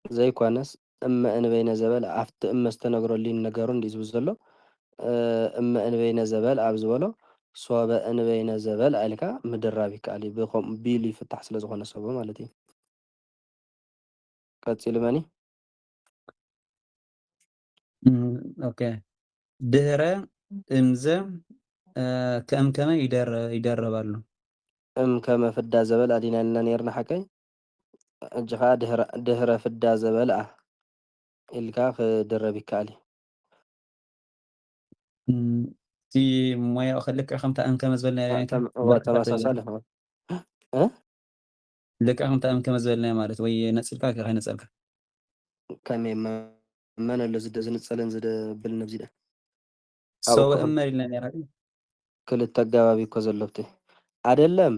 ዘይኮነስ እመ እንበይነ ዘበልዐ ኣብቲ እመ ዝተነግረሉ ነገሩ እንዲህ ዝብል ዘሎ እመ እንበይነ ዘበልዐ ኣብ ዝበሎ ሶበ እንበይነ ዘበልዐ ኢልካ ምድራብ ይከኣል እዩ ብከምኡ ቢሉ ይፍታሕ ስለ ዝኾነ ሶበ ማለት እዩ። ቀፂሉ መኒ ኦኬ ድህረ እምዘ ከእምከመ ይደረባሉ። እምከመ ፍዳ ዘበልዐ ዲና ኢልና ነርና ሓቀይ ሕጂ ከዓ ድህረ ፍዳ ዘበልዐ ኢልካ ክድረብ ይከኣል እዩ። እቲ ሞያኡ ክልክዕ ከምታ እምከመ ዝበልና ተመሳሳሊ ልክዕ ከምታ እምከመ ዝበልና ማለት ወይ ነፂልካ ከይነፀልካ ከመይ መን ኣሎ ዝንፀለን ዝድብል ነብዚ ሶበ እመ ኢልና ነራ ክልተ ኣገባቢ እኮ ዘሎብቲ አይደለም።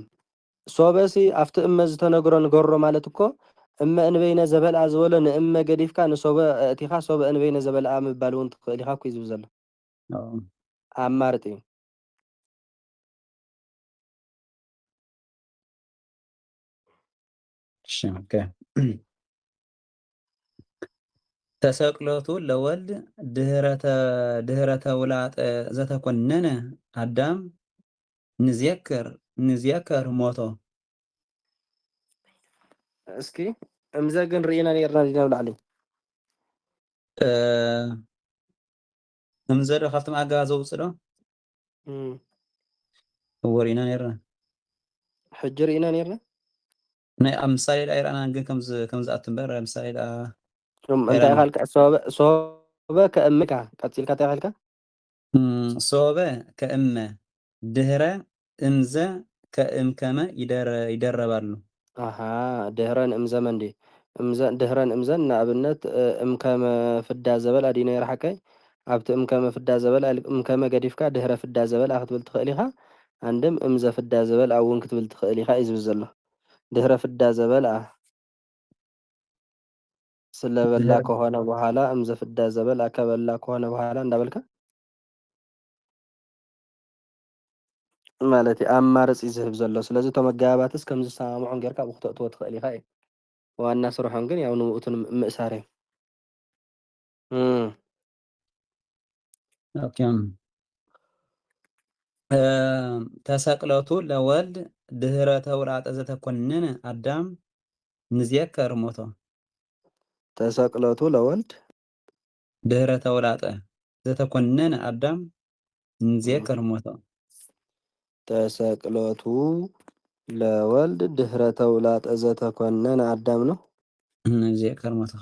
ሶበሲ ኣብቲ እመ ዝተነግሮ ንገሮ ማለት እኮ እመ እንበይነ ዘበልዐ ዝበሎ ንእመ ገዲፍካ ንሶበ እቲኻ ሶበ እንበይነ ዘበልዐ ምባል እውን ትኽእል ኢኻ እኮ እዩ ዝብል ዘሎ ኣማርጥ እዩ። ተሰቅለቱ ለወልድ ድህረ ተውላጠ ዘተኮነነ አዳም ንዝየከር ሞቶ። እስኪ እምዘ ግን ርኢና ነርና ዲና ብላዕሊ እምዘ ዶ ካብቶም ኣገባ ዘውፅእ ዶ ወሪእና ነርና ሕጂ ርኢና ነርና ናይ ኣብ ምሳሌ ዳ ይረአና ግን ከምዝኣቱ እምበር ምሳሌ ዳ እንታይ ካልካ ሶበ ከእምካ ቀፂልካ እንታይ ካልካ ሶበ ከእመ ድህረ እምዘ ከእምከመ ይደረባሉ። ድህረን እምዘ መንዲ ድህረን እምዘን ንኣብነት እምከመ ፍዳ ዘበልዐ ዲና ይረሓቀይ ኣብቲ እምከመ ፍዳ ዘበልዐ እምከመ ገዲፍካ ድህረ ፍዳ ዘበልዐ ክትብል ትኽእል ኢኻ አንድም እምዘ ፍዳ ዘበልዐ እውን ክትብል ትኽእል ኢኻ እዩ ዝብል ዘሎ። ድህረ ፍዳ ዘበልዐ ስለበላ ከሆነ በኋላ እምዘ ፍዳ ዘበልዐ ከበላ ከሆነ በኋላ እንዳበልካ ማለት ኣማርፂ ዝህብ ዘሎ። ስለዚ እቶም ኣገባባትስ ከም ዝሰማምዖን ጌርካ ኣብኡ ክተእትዎ ትኽእል ኢኻ እዩ። ዋና ስርሖም ግን ያው ንውእቱን ምእሳር እዮም። ተሰቅለቱ ለወልድ ድህረ ተውላጠ ዘተኮነነ አዳም ንዝየከር ሞቶ። ተሰቅለቱ ለወልድ ድህረ ተውላጠ ዘተኮነነ አዳም ንዝየከር ሞቶ። ተሰቅለቱ ለወልድ ድህረ ተውላጠ ዘተኮነነ አዳም ነው ንዝየከር ሞቶ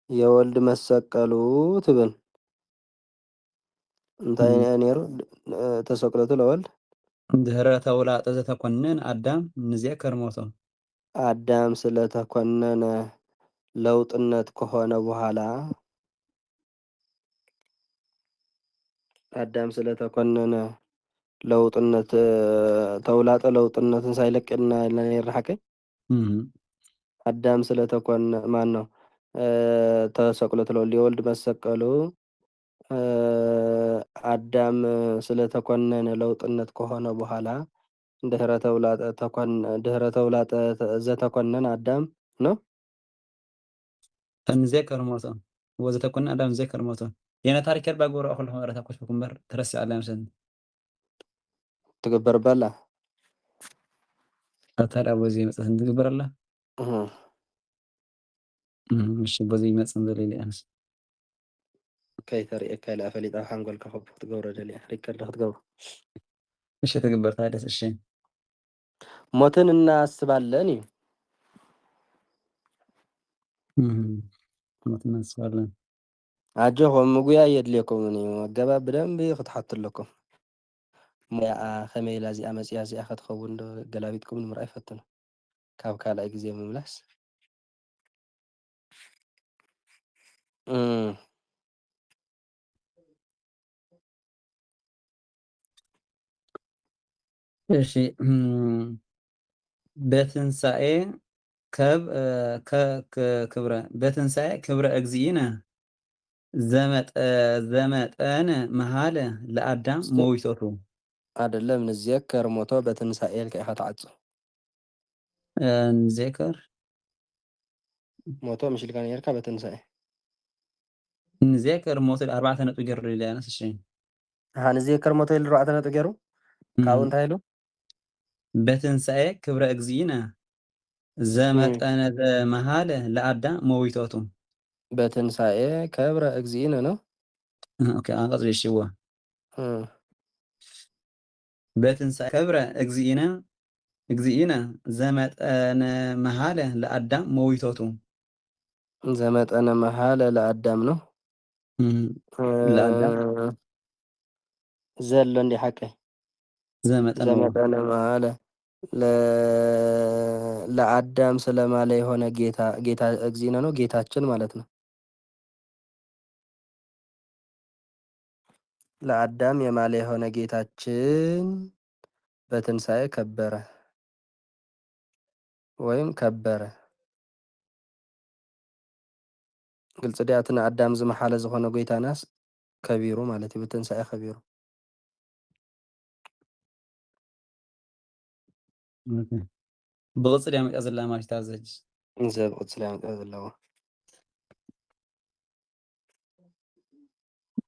የወልድ መሰቀሉ ትብል እንታይ ነይሩ? ተሰቅለቱ ለወልድ ድህረ ተውላጠ ዘተኮነነ አዳም ንዝየከር ሞቶ። አዳም ስለተኮነነ ለውጥነት ከሆነ በኋላ አዳም ስለተኮነነ ለውጥነት ተውላጠ ለውጥነትን ሳይለቅና ይርሐቀኝ አዳም ስለተኮነ ማን ነው ተሰቅሎ ተለወልደ የወልድ መሰቀሉ አዳም ስለተኮነነ ለውጥነት ከሆነ በኋላ ድህረ ተውላጠ ዘተኮነነ አዳም ነው فنذاكر موته وإذا كنا آدم ذاكر موته يعني تاريخ أربع جورا أخل حمارة تاكوش بكمبر ترسي على مثلا تقبر بلا أثر أبو زي مثلا تقبر الله مش أبو زي مثلا دليل أنس كي ترى كي لا فلي طاح نقول كخب تقبر دليل ريكارد تقبر مش تقبر هذا الشيء موتن الناس بالني مثلا سؤال عجوهم مقويا يدليكم مني وجبا بدم بيخطحت لكم ما خمي لازي أمس يازي أخذ خبون جلابيتكم المرأي فتنا كاب كالا إجزي مملس شيء بتنسى كبر بتنسى كبر أجزينا زمت أنا مهالة لأدم مويتوتو አይደለም ንዝየከር ሞቶ በትንሳኤል ከኢኻ ተዓጽ نذاكر ሞቶ ምሽልካ ነርካ በትንሳኤ نذاكر موت 4 نقط جر لي نفس الشيء ንዝየከር ሞቶ ኢሉ 4 ነጥብ ገይሩ ካብኡ እንታይ ኢሉ بتنسى كبر أجزينا زمت أنا مهالة لأدم مويتوتو በትንሳኤ ከብረ እግዚእነ ነው أوكي أنا قصدي الشيء هو بتنسى كبر أجزينا زمت أنا مهالة لأدم مويتوتو ዘመጠነ መሃለ ለአዳም ነው لأدم ዘሎ እንዲ ሓቀይ ዘመጠነ መሃለ ለአዳም ስለማለ የሆነ ጌታ እግዚእነ ነው ጌታችን ማለት ነው ለአዳም የማለ የሆነ ጌታችን በትንሳኤ ከበረ ወይም ከበረ ግልጽ ዲያትና አዳም ዝመሓለ ዝኾነ ጎይታናስ ከቢሩ ማለት እዩ በትንሳኤ ከቢሩ بغص اليوم أزل ما يحتاج زي بقول سلام الله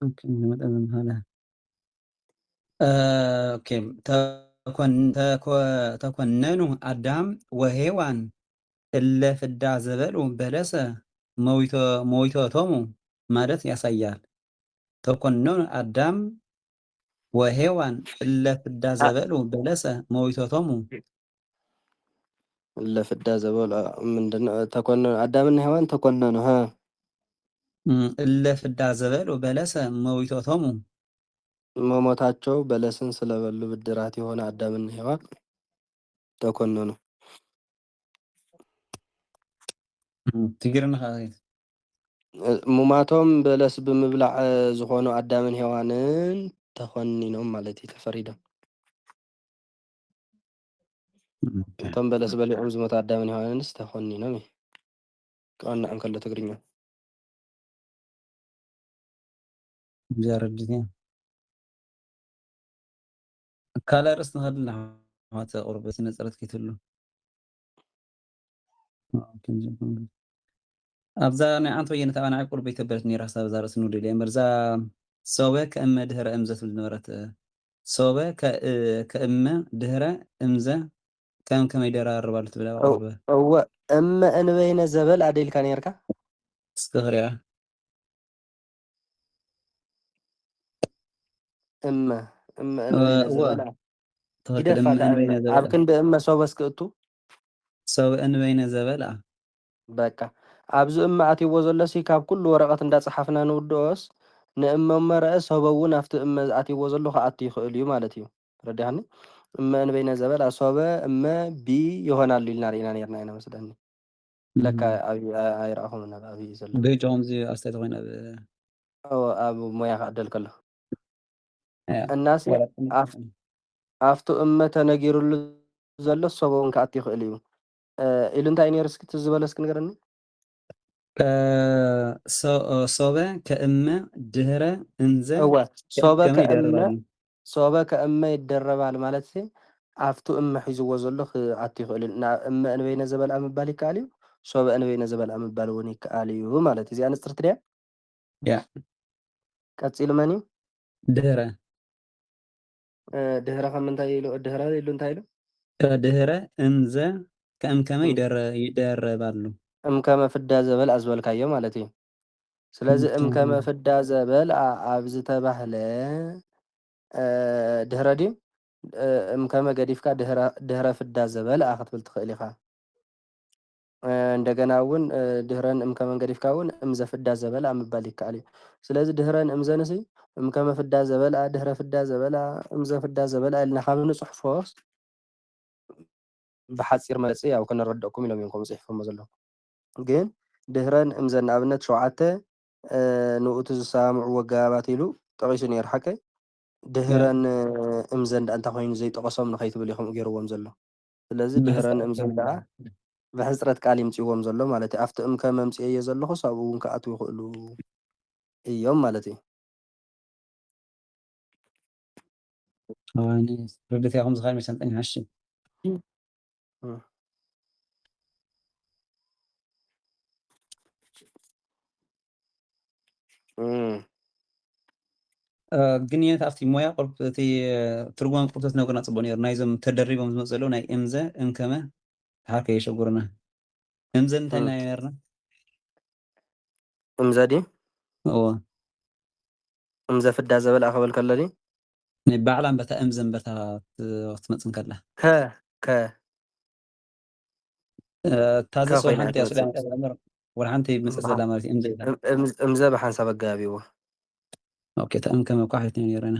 اوكي مثلا هذا اوكي تكوننوا آدم وهيوان إلا في الدع زبل بلسة مويتوتومو ማለት ያሳያል ተኮነኑ አዳም ወሔዋን እለ ፍዳ ዘበሉ በለሰ መዊቶቶሙ እለ ፍዳ ዘበሉ ምንድነው ተኮነኑ አዳምና ሔዋን ተኮነኑ እለ ፍዳ ዘበሉ በለሰ መዊቶቶሙ መሞታቸው በለስን ስለበሉ ብድራት የሆነ አዳምና ሔዋን ተኮነኑ ትግርና ኻይት ሙማቶም በለስ ብምብላዕ ዝኾኑ አዳምን ሔዋንን ተኮኒኖም ማለት እዩ ተፈሪዶም እቶም በለስ በሊዖም ዝሞቱ አዳምን ሔዋንንስ ተኮኒኖም እዩ ከአናዕም ከሎ ትግርኛ جاردتين كالا رسنا هاد اللحظات قربة نزلت كتلو أبزا أنت وين تبع نعيب قربة تبرتني راسا بزار سنود لي مرزا صوبة كأمة دهرة أمزة بالنورة صوبة كأمة دهرة أمزة كم يدرى الربالة بلا قربة هو أما أنا بين زبل عديل كان يركع استغريا أما أنا بين زبل تفكر أما أنا بين زبل أبكن بأما صوبة سكتو صوبة أنا بين زبل በቃ ኣብዚ እማ ኣትይዎ ዘሎ ሲ ካብ ኩሉ ወረቐት እንዳፀሓፍና ንውድኦስ ንእመ መርአ ሰበውን ኣብቲ እመ ኣትይዎ ዘሎ ከኣቱ ይኽእል እዩ ማለት እዩ ረዲሃኒ እመ እንበይነ ዘበል ኣሶበ እመ ቢ ይሆናሉ ኢልና ርኢና ነርና ኢና መስለኒ ለካ ኣይረኣኹም ኣብይ ዘሎ በይጮም ዚ ኣስተያየት ኮይና ኣብ ሞያ ክዕደል ከሎ እናሲ ኣፍቱ እመ ተነጊሩሉ ዘሎ ሶበ እውን ክኣቱ ይኽእል እዩ ኢሉ እንታይ ነይሩ እስኪ ትዝ ዝበለ እስኪ ንገረኒ ሶበ ከእመ ድህረ እንዘ እወ ከመ ይደርባሉ ሶበ ከእመ ይደረባል ማለት ኣፍቱ እመ ሒዝዎ ዘሎ ክኣቱ ይኽእል እዩ እመ እንበይነ ዘበልኣ ምባል ይከኣል እዩ ሶበ እንበይነ ዘበልኣ ምባል እውን ይከኣል እዩ ማለት እዚኣ ንፅርት ድያ ያ ቀፂሉ መን እዩ ድህረ ድህረ ከምንታይ ኢሉ ድህረ ኢሉ እንታይ ኢሉ ድህረ እንዘ ከእምከመ ይደረባሉ እምከመ ፍዳ ዘበልኣ ዝበልካዮ ማለት እዩ ስለዚ እምከመ ፍዳ ዘበልኣ ኣብ ዝተባህለ ድህረ ድዩ እምከመ ገዲፍካ ድህረ ፍዳ ዘበልኣ ክትብል ትኽእል ኢኻ እንደገና እውን ድህረን እምከመን ገዲፍካ እውን እምዘ ፍዳ ዘበልኣ ምባል ይከኣል እዩ ስለዚ ድህረን እምዘንሲ እምከመ ፍዳ ዘበልኣ ድህረ ፍዳ ዘበልኣ እምዘ ፍዳ ዘበልኣ ኢልና ካብ ንፅሕፎስ ብሓፂር መፅኢ ያው ክንረድአኩም ኢሎም እዮም ከምኡ ፅሒፎሞ ዘለዉ ግን ድህረን እምዘን ንኣብነት 7 ንኡቱ ዝሰማምዑ ወጋባት ኢሉ ጠቂሱ ነይሩ ሓቀይ ድህረን እምዘን ዳ እንታይ ኮይኑ ዘይጠቀሶም ንኸይትብል ኢኹም ገይርዎም ዘሎ ስለዚ ድህረን እምዘን ከዓ ብሕፅረት ቃል ይምፅዎም ዘሎ ማለት እዩ ኣብቲ እምከመ ምፅአየ ዘለኹ ኣብኡ እውን ክኣትዉ ይኽእሉ እዮም ማለት እዩ ردت يا خمس خالد مثلا تاني هشم ግንኙነት ኣብቲ ሞያ እቲ ትርጉም ቁርቶት ነገርና ፅቡቅ ነይሩ ናይዞም ተደሪቦም ዝመፁ ዘለዉ ናይ እምዘ እምከመ ሓርከ የሸጉርና እምዘ እንታይ ናይ ነርና እምዘ ዲ እዎ እምዘ ፍዳ ዘበልኣ ክብል ከለኒ ናይ ባዕላ በታ እምዘ በታ ክትመፅን ከላ ከ ታዘስ ወርሓንቲ ያስዳ ወርሓንቲ መፅእ ዘላ ማለት እዩ እምዘ ብሓንሳብ ኣጋቢዎ ኦኬ ተእምከመ እኳ ሓይትና ነይረና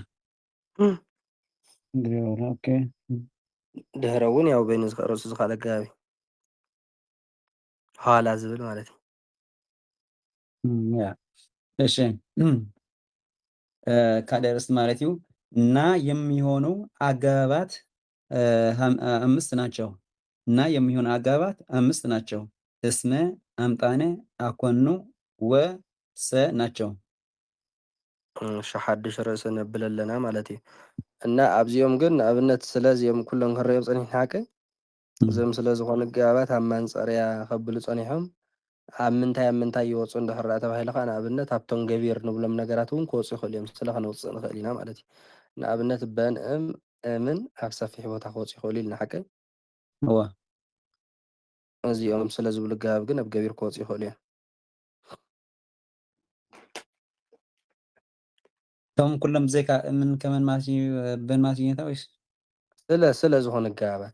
ኦኬ ድህረ እውን ያው በይኑ ርእሱ ዝካል ኣጋቢ ኋላ ዝብል ማለት እዩ እሺ ካልእ ርዕስ ማለት እዩ እና የሚሆኑ አገባባት አምስት ናቸው እና የሚሆኑ አገባባት አምስት ናቸው እስመ አምጣነ አኮኑ ወሰ ናቸው ሓድሽ ርእሲ ነብል ኣለና ማለት እዩ እና ኣብዚኦም ግን ንኣብነት ስለዚኦም ኩሎም ክንሪኦም ፀኒሕና ሓቀ እዞም ስለ ዝኾኑ ገባባት ኣብ ማንፀርያ ከብሉ ፀኒሖም ኣብ ምንታይ ይወፁ እንድሕር ተባሂሉ ከዓ ንኣብነት ኣብቶም ገቢር ንብሎም ነገራት እውን ክወፁ ይኽእሉ እዮም ስለ ከነውፅእ ንኽእል ኢና ማለት እዩ ንኣብነት በንእም እምን ኣብ ሰፊሕ ቦታ ክወፁ ይኽእሉ ኢልና ሓቀ እዚኦም ስለ ዝብሉ ገባብ ግን ኣብ ገቢር ክወፁ ይኽእሉ እዮም እቶም ኩሎም ብዘይካ እምን ከመን ማለት እዩ በን ማለት እዩ ወይስ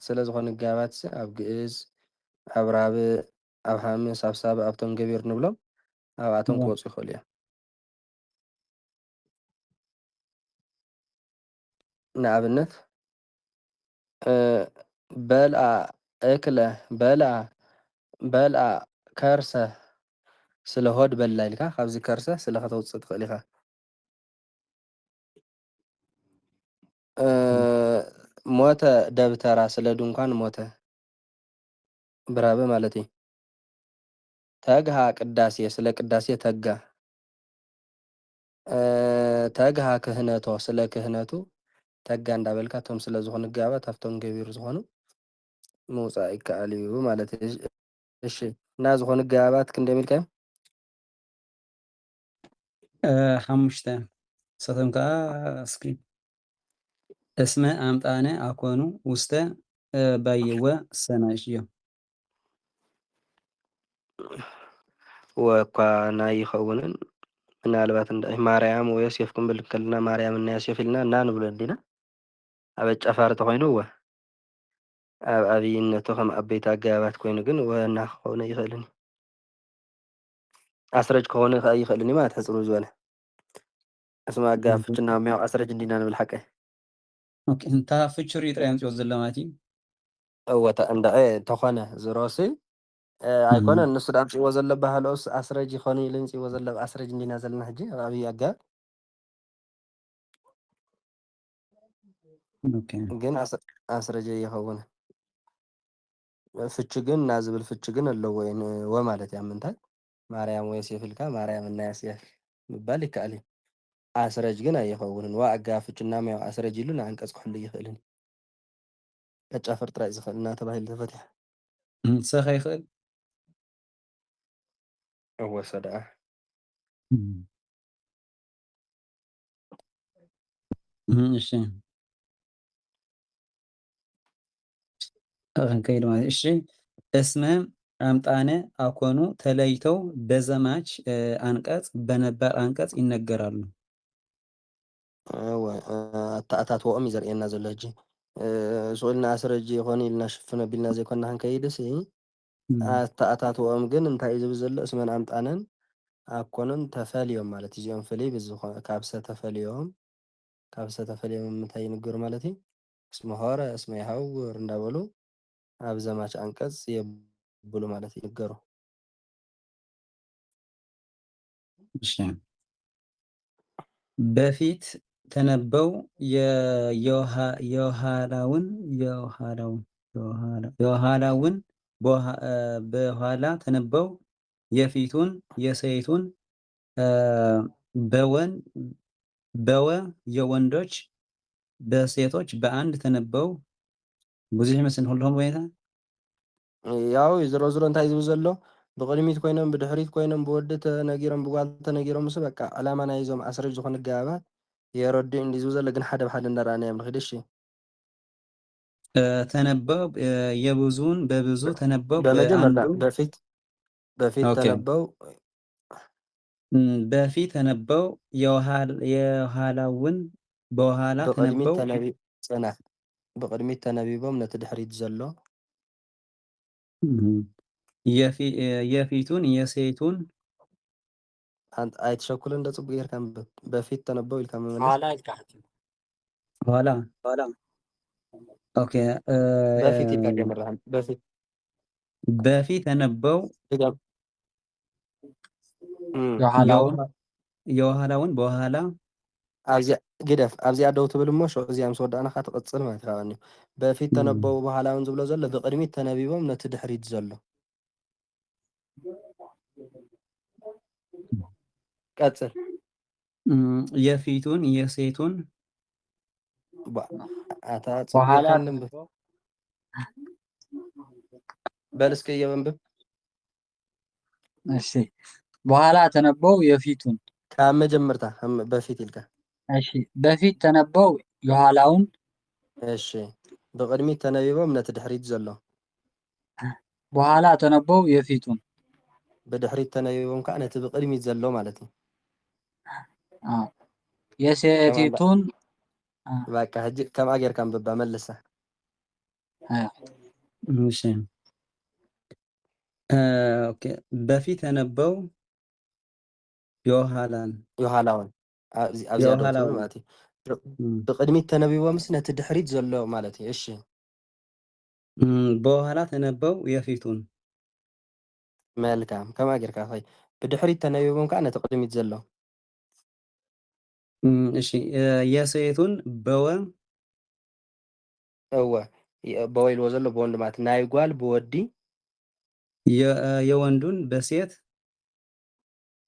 ስለ ዝኾኑ ገባባት ኣብ ግእዝ ኣብ ራብዕ ኣብ ሓምስ ኣብ ሳብዕ ኣብቶም ገቢር ንብሎም ኣብኣቶም ክወፁ ይኽእሉ እዮም ንኣብነት በልዓ እክለ በልዓ ከርሰ ስለ ሆድ በላ ኢልካ ካብዚ ከርሰ ስለ ከተውፅእ ትኽእል ኢኻ ሞተ ደብተራ ስለ ድንኳን ሞተ ብራበ ማለት እዩ ተግሃ ቅዳሴ ስለ ቅዳሴ ተጋ ተግሃ ክህነቶ ስለ ክህነቱ ተጋ እንዳበልካ እቶም ስለ ዝኾኑ ገባባት ኣብቶም ገቢር ዝኾኑ ምውፃእ ይከኣል እዩ ማለት እዩ እሺ እና ዝኾኑ ገባባት ክንደይ ሚልካዮም ሓሙሽተ ንሳቶም ከዓ እስኪ እስመ ኣምጣነ ኣኮኑ ውስተ ባየወ ሰናሽ እዮም ወኳ ናይ ይኸውንን ምናልባት ማርያም ወዮሴፍ ክንብል ከለና ማርያም እና ዮሴፍ ኢልና እና ንብሎ እንዲና ኣብ ጨፋር ተኮይኑ ኣብ ኣብይነቱ ከም ዓበይቲ ኣገባባት ኮይኑ ግን ወና ክኸውን ይኽእልኒ ኣስረጅ ክኸውን ይኽእልኒ ማለት ሕፅሩ ዝበለ እስማ ኣገባብ ፍችና ሚያው ኣስረጅ እንዲና ንብል ሓቀ እንታ ፍቹር እዩ ጥራይ ምፅኦ ዘሎ ማለት እዩ እወታ እንዳ ተኾነ ዝሮሲ ኣይኮነን ንሱ ዳ ምፅእዎ ዘሎ ባህልኦስ ኣስረጅ ይኾን ኢሉ ምፅእዎ ዘሎ ኣስረጅ እንዲና ዘለና ሕጂ ኣብ ኣብይ ኣገባብ ኦኬ ግን ኣስረጀ ይኸውን ፍቺ ግን ናዝብል ፍቺ ግን ኣለዎ ወ ማለት እያ ምንታይ ማርያም ወይ ዮሴፍ ኢልካ ማርያም እና ዮሴፍ ምባል ይከኣል እዩ ኣስረጅ ግን ኣይኸውንን ዋእጋ ፍችና ማያው ኣስረጅ ኢሉ ንኣንቀጽ ክሕሉ ይኽእልን ቀጫፍር ጥራይ ዝኽእል እናተባሂሉ ተፈቲሐ ሰኸ ይኽእል እወሰደኣ እሺ ከይድ ማለት እሺ እስመ አምጣነ አኮኑ ተለይተው በዘማች አንቀጽ በነባር አንቀጽ ይነገራሉ። ኣተኣታትዎኦም እዩ ዘርእየና ዘሎ ሕጂ ስኡልና ኣስረጂ ይኮነ ኢልና ሽፍነ ቢልና ዘይኮና ክንከይድሲ ኣተኣታትዎኦም ግን እንታይ እዩ ዝብል ዘሎ እስመን ኣምጣነን ኣኮኑን ተፈልዮም ማለት እዚኦም ፍልይ ካብ ዝተፈልዮም ካብ ዝተፈልዮም እንታይ ይንገሩ ማለት እዩ እስመ ሆረ እስመ ይሃውር እንዳበሉ ኣብ ዘማች አንቀጽ የብሉ ማለት ይንገሩ እሺ በፊት ተነበው የኋላውን በኋላ ተነበው የፊቱን የሴቱን በወ የወንዶች በሴቶች በአንድ ተነበው ብዙሕ ይመስል ሁሉም ሁኔታ ያው ዝሮ ዝሮ እንታይ ዝብል ዘሎ ብቅድሚት ኮይኖም ብድሕሪት ኮይኖም ብወዲ ተነጊሮም ብጓል ተነጊሮም ምስ በቃ ዕላማ ናይ ዞም ኣስረጅ ዝኾነ ገባባት የረድእ እንዲ ዝብል ዘሎ ግን ሓደ ብሓደ እንዳረኣናዮም ንኽድ እሺ ተነበው የብዙን በብዙ ተነበው በመጀመርታ በአንዱ በፊት ተነበው በፊት ተነበው የኋላውን በኋላ ተነበው ጽናት ብቅድሚት ተነቢቦም ነቲ ድሕሪት ዘሎ የፊቱን የሴቱን ኣይትሸኩልን እንደ ጽቡቅ ጌርካ ምብብ በፊት ተነበው ኢልካ መመለስ ኋላ ኢልካ ኋላ ኦኬ በፊት ኢልካ ጀምርሃን በፊት ተነበው የኋላውን በኋላ ኣብዚኣ ግደፍ ኣብዚኣ ደው ትብል እሞ ሾ እዚኣ ምስ ወዳእናካ ትቕፅል ማለት ይኸኣኒ በፊት ተነበቡ በኋላውን ዝብሎ ዘሎ ብቅድሚት ተነቢቦም ነቲ ድሕሪት ዘሎ ቀፅል የፊቱን የሴቱን ኣታ ጽቡቅ ንብብ በልስከ የበንብብ እሺ በኋላ ተነበው የፊቱን ካብ መጀመርታ በፊት ኢልካ እሺ በፊት ተነበው የኋላውን እሺ ብቅድሚት ተነቢቦም ነቲ ድሕሪት ዘሎ በኋላ ተነበው የፊቱን ብድሕሪት ተነቢቦም ከዓ ነቲ ብቅድሚት ዘሎ ማለት እዩ የሴቲቱን በቃ ሕጂ ከምኣ ጌርካ ምብባ መልሳ እሺ ኦኬ በፊት ተነበው የኋላውን ኣብዚኣ ደው ትብል ማለት እዩ ብቅድሚት ተነቢቦምስ ነቲ ድሕሪት ዘሎ ማለት እዩ እሺ በኋላ ተነበው የፊቱን መልካም ከምኣ ጌርካ ኸይ ብድሕሪት ተነቢቦም ከዓ ነቲ ቅድሚት ዘሎ እሺ የሴቱን እወ በወይልዎ ዘሎ ብወንዲ ማለት ናይ ጓል ብወዲ የወንዱን በሴት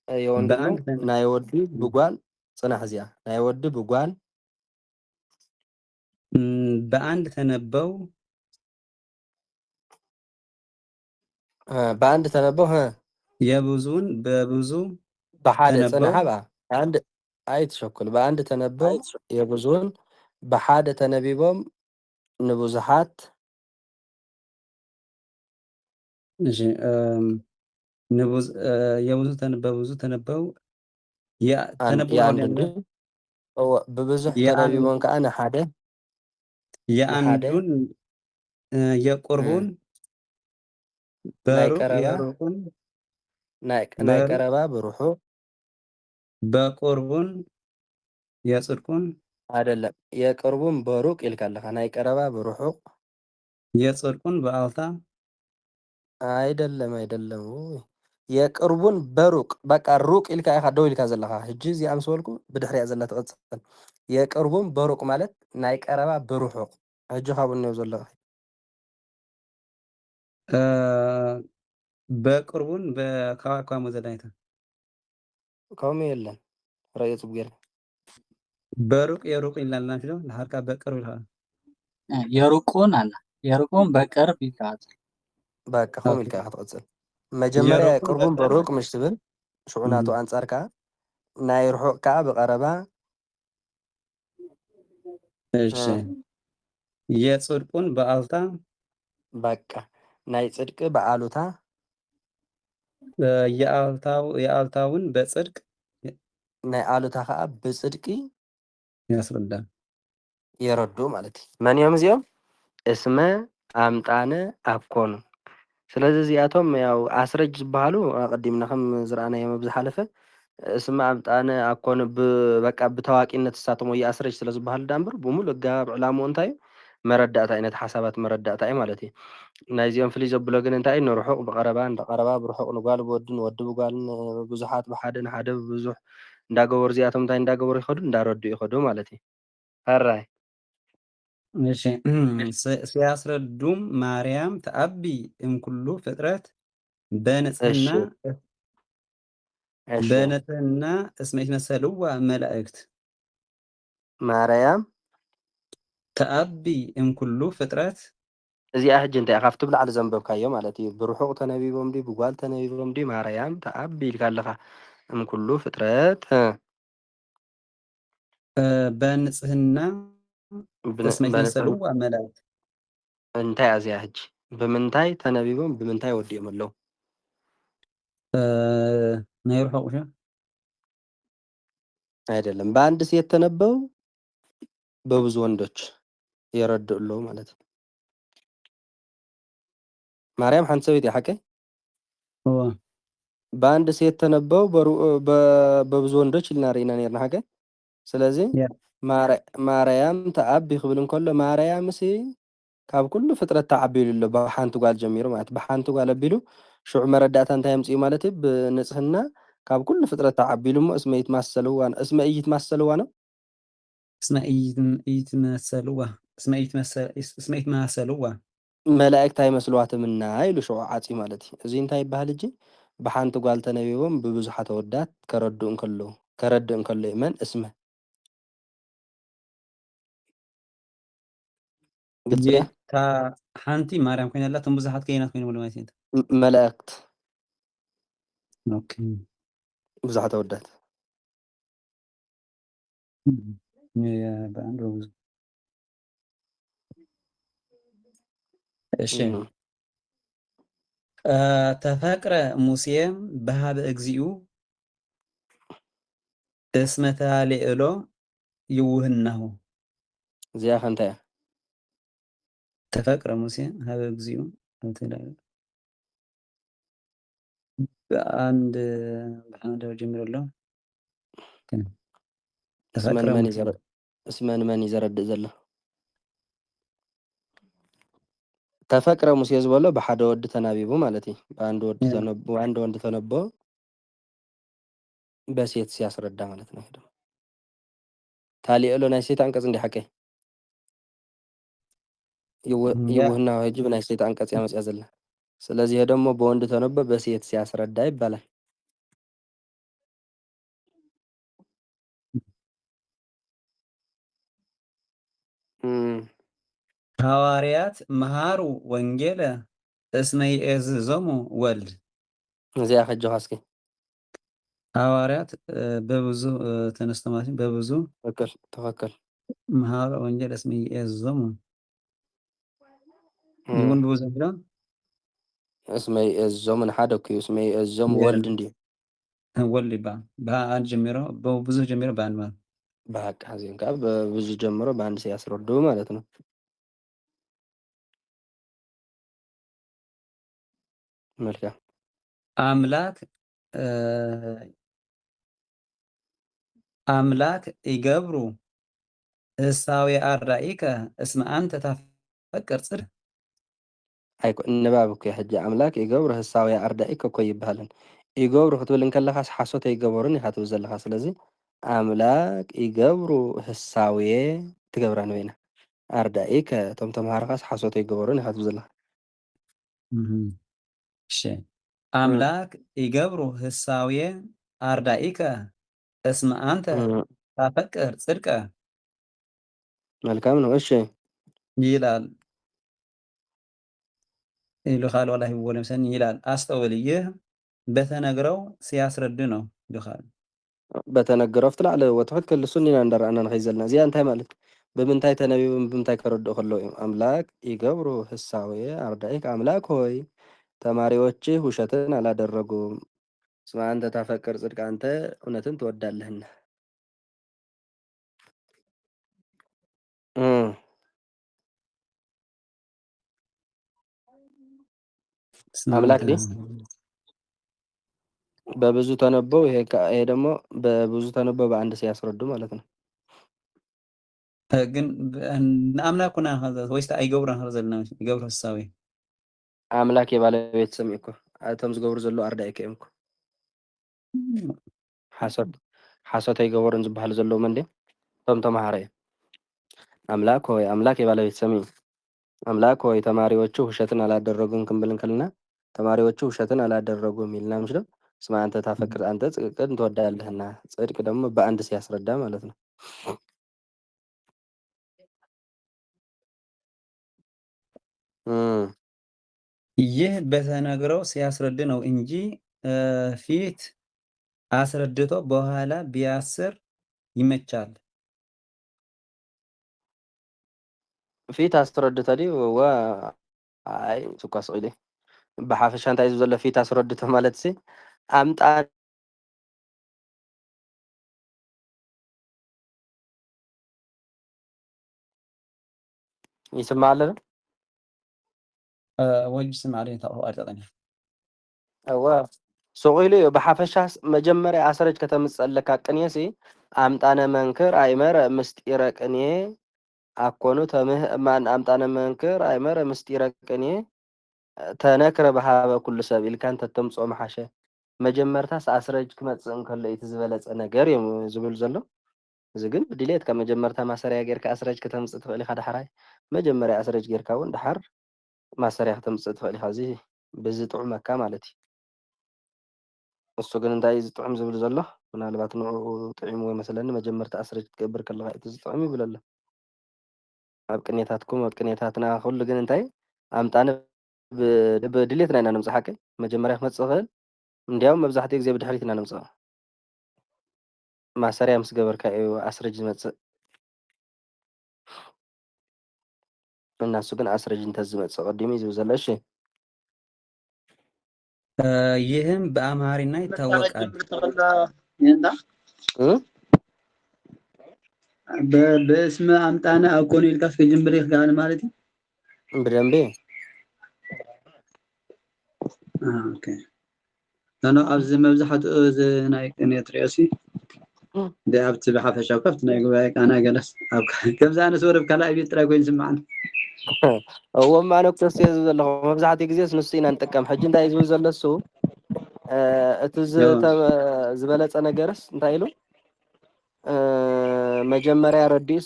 የወንዱ ነው ናይ ወዲ ብጓል ጽናሕ እዚኣ ናይ ወዲ ብጓል በአንድ ተነበው በአንድ ተነበው የብዙን በብዙ በሓደ ጽናሕ በ አንድ ኣይትሸኩል በአንድ ተነበው የብዙን በሓደ ተነቢቦም ንብዙሓት እሺ የብዙ በብዙ ተነበው ብብዙሕ ተነቢቦም ከዓ ንሓደ የአንዱን የቁርቡን ናይ ቀረባ ብሩሑቅ በቁርቡን የጽድቁን አይደለም የቅርቡን በሩቅ ኢልካ ኣለካ ናይ ቀረባ ብሩሑቅ የጽድቁን በአልታ አይደለም የቅርቡን በሩቅ በቃ ሩቅ ኢልካ ኢኻ ደው ኢልካ ዘለኻ ሕጂ እዚኣ ምስ በልኩ ብድሕሪያ ዘላ ትቕፅል የቅርቡን በሩቅ ማለት ናይ ቀረባ ብርሑቕ ሕጂ ካብኡ እኒኦ ዘለኻ በቅርቡን በካዋካሞ ዘላይታ ከምኡ የለን ረእየ ፅቡቅ ጌርካ በሩቅ የሩቅ ይላልና ፊሎ ለሃርካ በቅርብ ይልካ የሩቁን አለ የሩቁን በቅርብ ይካት በቃ ከምኡ ኢልካ ኢኻ ትቕፅል መጀመርያ የሩቁን የቅርቡን በቅርብ በሩቅ ምሽ ትብል ሽዑናቱ አንጻር ከዓ ናይ ርሑቕ ከዓ ብቐረባ እሺ የጽድቁን በአልታ በቃ ናይ ጽድቂ በአሉታ የአልታውን በጽድቅ ናይ አሉታ ከዓ ብጽድቂ ያስረዳል። የረዱ ማለት እዩ። መን እዮም እዚኦም? እስመ አምጣነ አኮኑ። ስለዚ እዚኣቶም ያው አስረጅ ዝበሃሉ ቀዲምና ከም ዝረአናዮም ኣብ ዝሓለፈ እስመ አምጣነ አኮኑ በቃ ብታዋቂነት እሳቶም ወይ አስረጅ ስለ ዝበሃሉ ዳንበር ብሙሉእ ጋብ ዕላምኡ እንታይ እዩ መረዳእታ ዓይነት ሓሳባት መረዳእታ እዩ ማለት እዩ። ናይዚኦም ፍልይ ዘብሎ ግን እንታይ እዩ ንርሑቕ ብቐረባን ብቐረባ ብርሑቕ ንጓል ብወድን ወዲ ብጓልን ብዙሓት ብሓደ ንሓደ ብብዙሕ እንዳገበሩ እዚኣቶም እንታይ እንዳገበሩ ይኸዱ እንዳረዱ ይኸዱ ማለት እዩ። ሃራይ እሺ ሲያስረዱም ማርያም ተአቢ እምኩሉ ፍጥረት በንጽህና በንጽህና እስመ ይትመሰልዋ መላእክት ማርያም ተአቢ እምኩሉ ፍጥረት እዚኣ ሕጂ እንታይ ካብቲ ብላዕሊ ዘንበብካዮ ማለት እዩ ብርሑቕ ተነቢቦም ዲ ብጓል ተነቢቦም ዲ ማርያም ተአቢ ኢልካ ኣለኻ እምኩሉ ፍጥረት በንጽህና እስመ ይትመሰልዋ መላእክት እንታይ እዚኣ ሕጂ ብምንታይ ተነቢቦም ብምንታይ ወዲኦም ኣለዉ ናይ ርሑቕ ውሻ አይደለም በአንድ ሴት ተነበው በብዙ ወንዶች የረዱ ኣለዉ ማለት እዩ ማርያም ሓንቲ ሰበይቲ ሓቀ በአንድ ሴት ተነበው በብዙ ወንዶች ኢልና ርኢና ነርና ሓቀ ስለዚ ማርያም ተአቢ ክብል እንከሎ ማርያም ሲ ካብ ኩሉ ፍጥረት ተዓቢሉ ኣሎ ብሓንቲ ጓል ጀሚሩ ማለት ብሓንቲ ጓል ኣቢሉ ሽዑ መረዳእታ እንታይ የምፅኡ ማለት እዩ ብንጽህና ካብ ኩሉ ፍጥረት ተዓቢሉ እሞ እስመ ይትማሰልዋ እስመ ኢይትማሰልዋ ነው እስመ ይትማሰልዋ መላእክት ኣይመስልዋትምና ኢሉ ሽዑ ዓፂ ማለት እዩ እዚ እንታይ ይበሃል እጂ ብሓንቲ ጓል ተነቢቦም ብብዙሓት ኣወዳት ከረድእ እንከሎ እዩ መን እስመ ሓንቲ ማርያም ኮይና ኣላ እቶም ብዙሓት ከይናት ኮይኖም ማለት እዩ መላእክት ኦኬ ብዙሓት ኣወዳት እሺ ተፈቅረ ሙሴ በሃበ እግዚኡ እስመ ተሃልየሎ ይውህናሁ እዚኣ ከንታይ እያ ተፈቅረ ሙሴ ሃበ እግዚኡ በአንድ ጀምሮ ኣሎ እስመን መን ይዘረድእ ዘሎ ተፈቅረ ሙሴ ዝበሎ ብሓደ ወዲ ተናቢቡ ማለት እዩ በአንድ ወንድ ተነቦ በሴት ሲያስረዳ ማለት ነው ታሊእሎ ናይ ሴት አንቀጽ እንዲ ሓቀ ይውህና ሕጂ ብናይ ሴት አንቀጽ እያ መፅያ ዘላ ስለዚህ ደግሞ በወንድ ተነቦ በሴት ሲያስረዳ ይባላል ሐዋርያት መሃሩ ወንጌለ እስመ ይእዝዞሙ ወልድ እዚኣ ከጆ ካስኪ ሐዋርያት በብዙ ተነስቶ ማለት በብዙ ተኸከል መሃሩ ወንጌለ እስመ ይእዝዞሙ ይሁን ብዙ ነው እስመ ይእዝዞሙ ንሓደ ኩዩ እስመ ይእዝዞሙ ወልድ እንዲ ወልድ ይባል በአንድ ጀምሮ በብዙ ጀምሮ በአንድ ማለት በቃ እዚኦም ከዓ በብዙ ጀምሮ በአንድ ሲያስረዱ ማለት ነው መልካም አምላክ ይገብሩ እሳዊ አራኢከ እስመ አንተ ታፈቅር ጽድቅ ንባብ እኮ ሕጂ ኣምላክ ይገብሩ ህሳዊ ኣርዳኢከ እኮ ይበሃልን ይገብሩ ክትብል እንከለኻስ ሓሶት ኣይገበሩን ኢኻ ትብል ዘለኻ። ስለዚ ኣምላክ ይገብሩ ህሳውየ ትገብራ ንበይና ኣርዳኢከ እቶም ተምሃሮኻስ ሓሶት ኣይገበሩን ኢኻ ትብል ዘለኻ። እሺ አምላክ ይገብሩ ህሳውየ አርዳኢከ እስመ አንተ ታፈቅር ጽድቀ መልካም ነው። እሺ ይላል ይልኻል ወላ ይወለ ምሰን ይላል። አስተውል፣ ይህ በተነግረው ሲያስረድ ነው ይልኻል። በተነገረው ፍትላዕለ ወትክክል እሱን ኢና እንዳረኣና ንኸይ ዘለና እዚኣ እንታይ ማለት ብምንታይ ተነቢቦም ብምንታይ ከረድኡ ከለዉ እዮም። አምላክ ይገብሩ ህሳውየ አርዳኢከ አምላክ ሆይ ተማሪዎችህ ውሸትን አላደረጉም። እስመ አንተ ታፈቅር ጽድቅ አንተ እውነትን ትወዳለህና። አምላክ ዲ በብዙ ተነበው ይሄ ደግሞ በብዙ ተነበው በአንድ ሲያስረዱ ማለት ነው። ግን አምላክ ኩና ወይስ አይገብሩን ዘለና ይገብሩ ህሳዊ አምላክ የባለቤት ስም እኮ እቶም ዝገብሩ ዘሎ አርዳኢከ እዮም እኮ ሓሶት ኣይገበሩን ዝበሃሉ ዘለዉ መንዴ እቶም ተምሃሮ እዮም። አምላክ ሆይ አምላክ የባለቤት ስም እዩ። አምላክ ሆይ ተማሪዎቹ ውሸትን አላደረጉም ክንብል እንከልና ተማሪዎቹ ውሸትን አላደረጉም ይልና ምሽዶ እስመ አንተ ታፈቅር አንተ ጽድቅን ትወዳለህና ጽድቅ ደግሞ በአንድ ሲያስረዳ ማለት ነው። ይህ በተነግረው ሲያስረድ ነው እንጂ ፊት አስረድቶ በኋላ ቢያስር ይመቻል። ፊት አስረድቶ ዲ ወ አይ ሱኳስ ኢለ ብሓፈሻ እንታይ እዩ ዘሎ ፊት አስረድቶ ማለት ሲ አምጣ ይስማዕ አለ ወጅ ስምዓ ለ ተቐዋር ተቐኒ እወ ሱቂሉ እዩ ብሓፈሻስ መጀመርያ አስረጅ ከተምፀለካ ቅንየሲ አምጣነ መንክር አይመረ ምስጢረ ቅኔ አኮኑ ተምህ ማን አምጣነ መንክር አይመረ ምስጢረ ቅኔ ተነክረ በሃበ ኩሉ ሰብ ኢልካ እንተ ተምፅኦ መሓሸ መጀመርታስ አስረጅ ክመፅእ እንከሎ እቲ ዝበለፀ ነገር እዮም ዝብል ዘሎ። እዚ ግን ብድሌትካ መጀመርታ ማሰርያ ጌርካ አስረጅ ከተምፅእ ትኽእል ኢኻ ዳሕራይ መጀመርያ አስረጅ ጌርካ እውን ድሓር ማሰርያ ከተምፅእ ትኽእል ኢኻ። እዚ ብዝጥዑመካ ማለት እዩ። እሱ ግን እንታይ እዩ ዝጥዑም ዝብል ዘሎ ምናልባት ንዕኡ ጥዒምዎ ይመስለኒ መጀመርታ አስረጅ ክትገብር ከለካ እቲ ዝጥዑም ይብል ኣሎ። ኣብ ቅኔታትኩም ኣብ ቅኔታትና ኩሉ ግን እንታይ አምጣነ ብድሌትና ኢና ነምፅእ ሓቂ መጀመርያ ክመፅእ ክእል እንዲያውም መብዛሕትኡ ግዜ ብድሕሪት ኢና ነምፅኦ ማሰርያ ምስ ገበርካ እዩ አስረጅ ዝመፅእ እና እሱ ግን አስረጅ እንተዝመፅእ ቀዲሙ እዩ ዝብል ዘሎ። እሺ ይህም በአምሃሪና ይታወቃል። በስመ አምጣነ አኮኑ ኢልካ ከጅምር ይኽጋል ማለት እዩ ብደንቢ ኦኬ ነኖ ኣብዚ መብዛሕትኡ ናይ ቅኔ ትሪኦሲ ኣብቲ ብሓፈሻው ካብቲ ናይ ጉባኤ ቃና ገለስ ኣብ ከምዚ ኣነ ስወረብ ካልኣይ ቤት ጥራይ ኮይኑ ዝመዓኒ እዎ ማነ ክተስ እየ ዝብል ዘለኹ መብዛሕትኡ ግዜ ንሱ ኢና ንጥቀም። ሕጂ እንታይ እዩ ዝብል ዘሎ እሱ እቲ ዝበለፀ ነገርስ እንታይ ኢሉ መጀመርያ ረዲኡስ